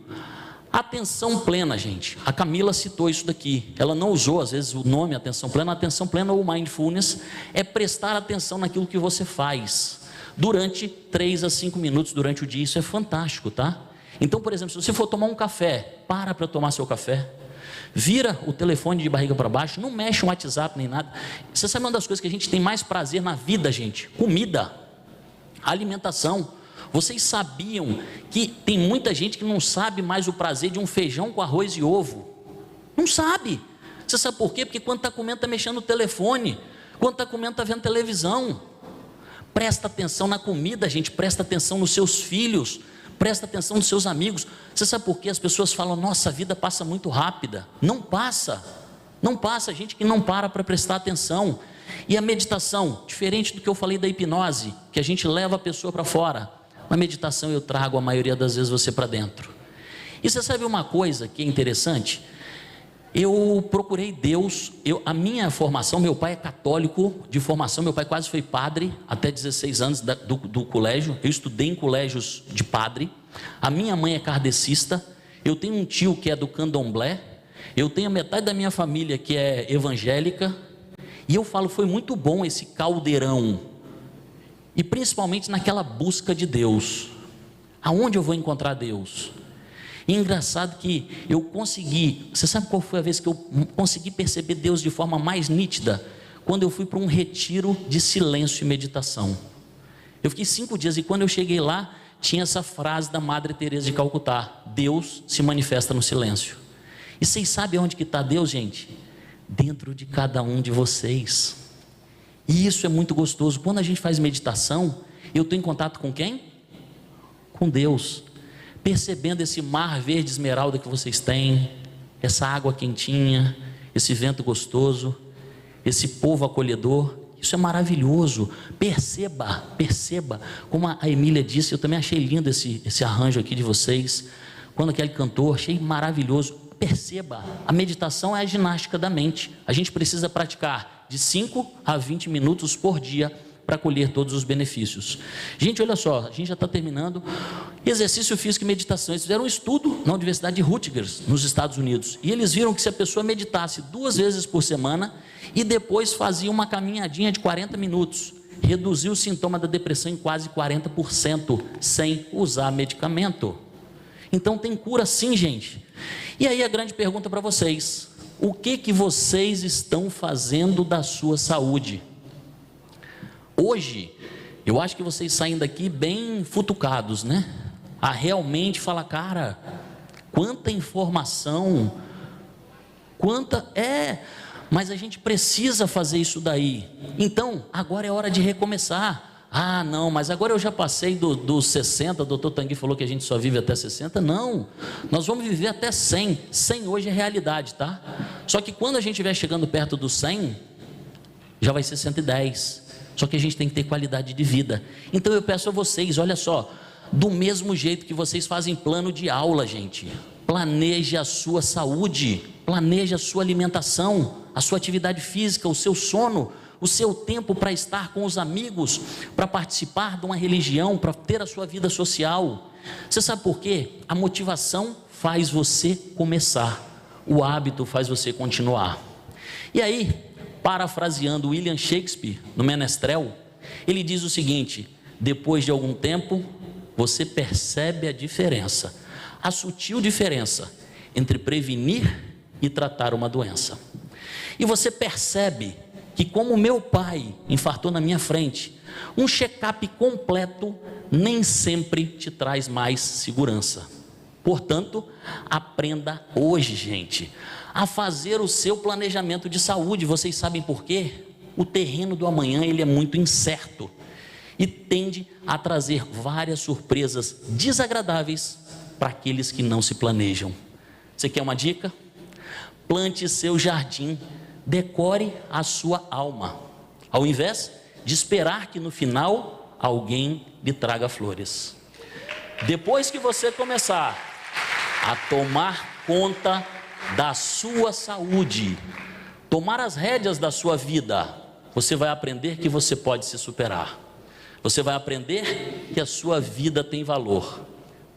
Atenção plena, gente. A Camila citou isso daqui. Ela não usou às vezes o nome atenção plena. Atenção plena ou mindfulness é prestar atenção naquilo que você faz durante 3 a 5 minutos durante o dia. Isso é fantástico, tá? Então, por exemplo, se você for tomar um café, para tomar seu café. Vira o telefone de barriga para baixo, não mexe o WhatsApp nem nada. Você sabe uma das coisas que a gente tem mais prazer na vida, gente? Comida, alimentação. Vocês sabiam que tem muita gente que não sabe mais o prazer de um feijão com arroz e ovo? Não sabe. Você sabe por quê? Porque quando está comendo está mexendo no telefone, quando está comendo está vendo televisão. Presta atenção na comida, gente, presta atenção nos seus filhos, Presta atenção nos seus amigos. Você sabe por quê? As pessoas falam, nossa, a vida passa muito rápida. Não passa, não passa, gente que não para prestar atenção. E a meditação, diferente do que eu falei da hipnose, que a gente leva a pessoa para fora, na meditação eu trago a maioria das vezes você para dentro. E você sabe uma coisa que é interessante? Eu procurei Deus, a minha formação, meu pai é católico de formação, meu pai quase foi padre, até 16 anos do colégio, eu estudei em colégios de padre, a minha mãe é kardecista, eu tenho um tio que é do candomblé, eu tenho metade da minha família que é evangélica, e eu falo, foi muito bom esse caldeirão, e principalmente naquela busca de Deus, aonde eu vou encontrar Deus? E engraçado que eu consegui, você sabe qual foi a vez que eu consegui perceber Deus de forma mais nítida? Quando eu fui para um retiro de silêncio e meditação. Eu fiquei 5 dias e quando eu cheguei lá, tinha essa frase da Madre Teresa de Calcutá: Deus se manifesta no silêncio. E vocês sabem onde que está Deus, gente? Dentro de cada um de vocês. E isso é muito gostoso. Quando a gente faz meditação, eu estou em contato com quem? Com Deus. Percebendo esse mar verde esmeralda que vocês têm, essa água quentinha, esse vento gostoso, esse povo acolhedor, isso é maravilhoso. Perceba, como a Emília disse, eu também achei lindo esse arranjo aqui de vocês, quando aquele cantor, achei maravilhoso. Perceba, a meditação é a ginástica da mente, a gente precisa praticar de 5 a 20 minutos por dia, para colher todos os benefícios. Gente, olha só, a gente já está terminando. Exercício físico e meditação. Eles fizeram um estudo na Universidade de Rutgers, nos Estados Unidos, e eles viram que se a pessoa meditasse 2 vezes por semana e depois fazia uma caminhadinha de 40 minutos, reduziu o sintoma da depressão em quase 40%, sem usar medicamento. Então tem cura sim, gente. E aí a grande pergunta para vocês: o que vocês estão fazendo da sua saúde? Hoje, eu acho que vocês saem daqui bem futucados, né? A realmente falar, cara, quanta informação, mas a gente precisa fazer isso daí. Então, agora é hora de recomeçar. Ah, não, mas agora eu já passei dos 60, o doutor Tanguy falou que a gente só vive até 60. Não, nós vamos viver até 100. 100 hoje é realidade, tá? Só que quando a gente estiver chegando perto dos 100, já vai ser 110. Só que a gente tem que ter qualidade de vida. Então eu peço a vocês, olha só, do mesmo jeito que vocês fazem plano de aula, gente, planeje a sua saúde, planeje a sua alimentação, a sua atividade física, o seu sono, o seu tempo para estar com os amigos, para participar de uma religião, para ter a sua vida social. Você sabe por quê? A motivação faz você começar, o hábito faz você continuar. E aí, parafraseando William Shakespeare no Menestrel, ele diz o seguinte: depois de algum tempo, você percebe a diferença, a sutil diferença entre prevenir e tratar uma doença. E você percebe que, como meu pai infartou na minha frente, um check-up completo nem sempre te traz mais segurança. Portanto, aprenda hoje, gente, a fazer o seu planejamento de saúde. Vocês sabem por quê? O terreno do amanhã, ele é muito incerto e tende a trazer várias surpresas desagradáveis para aqueles que não se planejam. Você quer uma dica? Plante seu jardim, decore a sua alma, ao invés de esperar que no final alguém lhe traga flores. Depois que você começar a tomar conta da sua saúde, tomar as rédeas da sua vida, você vai aprender que você pode se superar. Você vai aprender que a sua vida tem valor,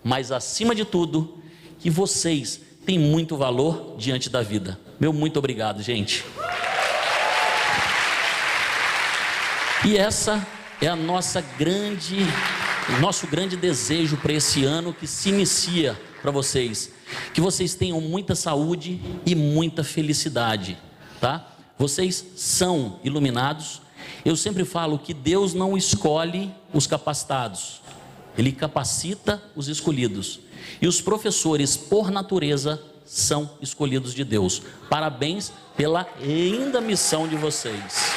mas acima de tudo, que vocês têm muito valor diante da vida. Meu muito obrigado, gente. E essa é a nosso grande desejo para esse ano que se inicia para vocês, que vocês tenham muita saúde e muita felicidade, tá? Vocês são iluminados. Eu sempre falo que Deus não escolhe os capacitados, Ele capacita os escolhidos, e os professores, por natureza, são escolhidos de Deus. Parabéns pela linda missão de vocês.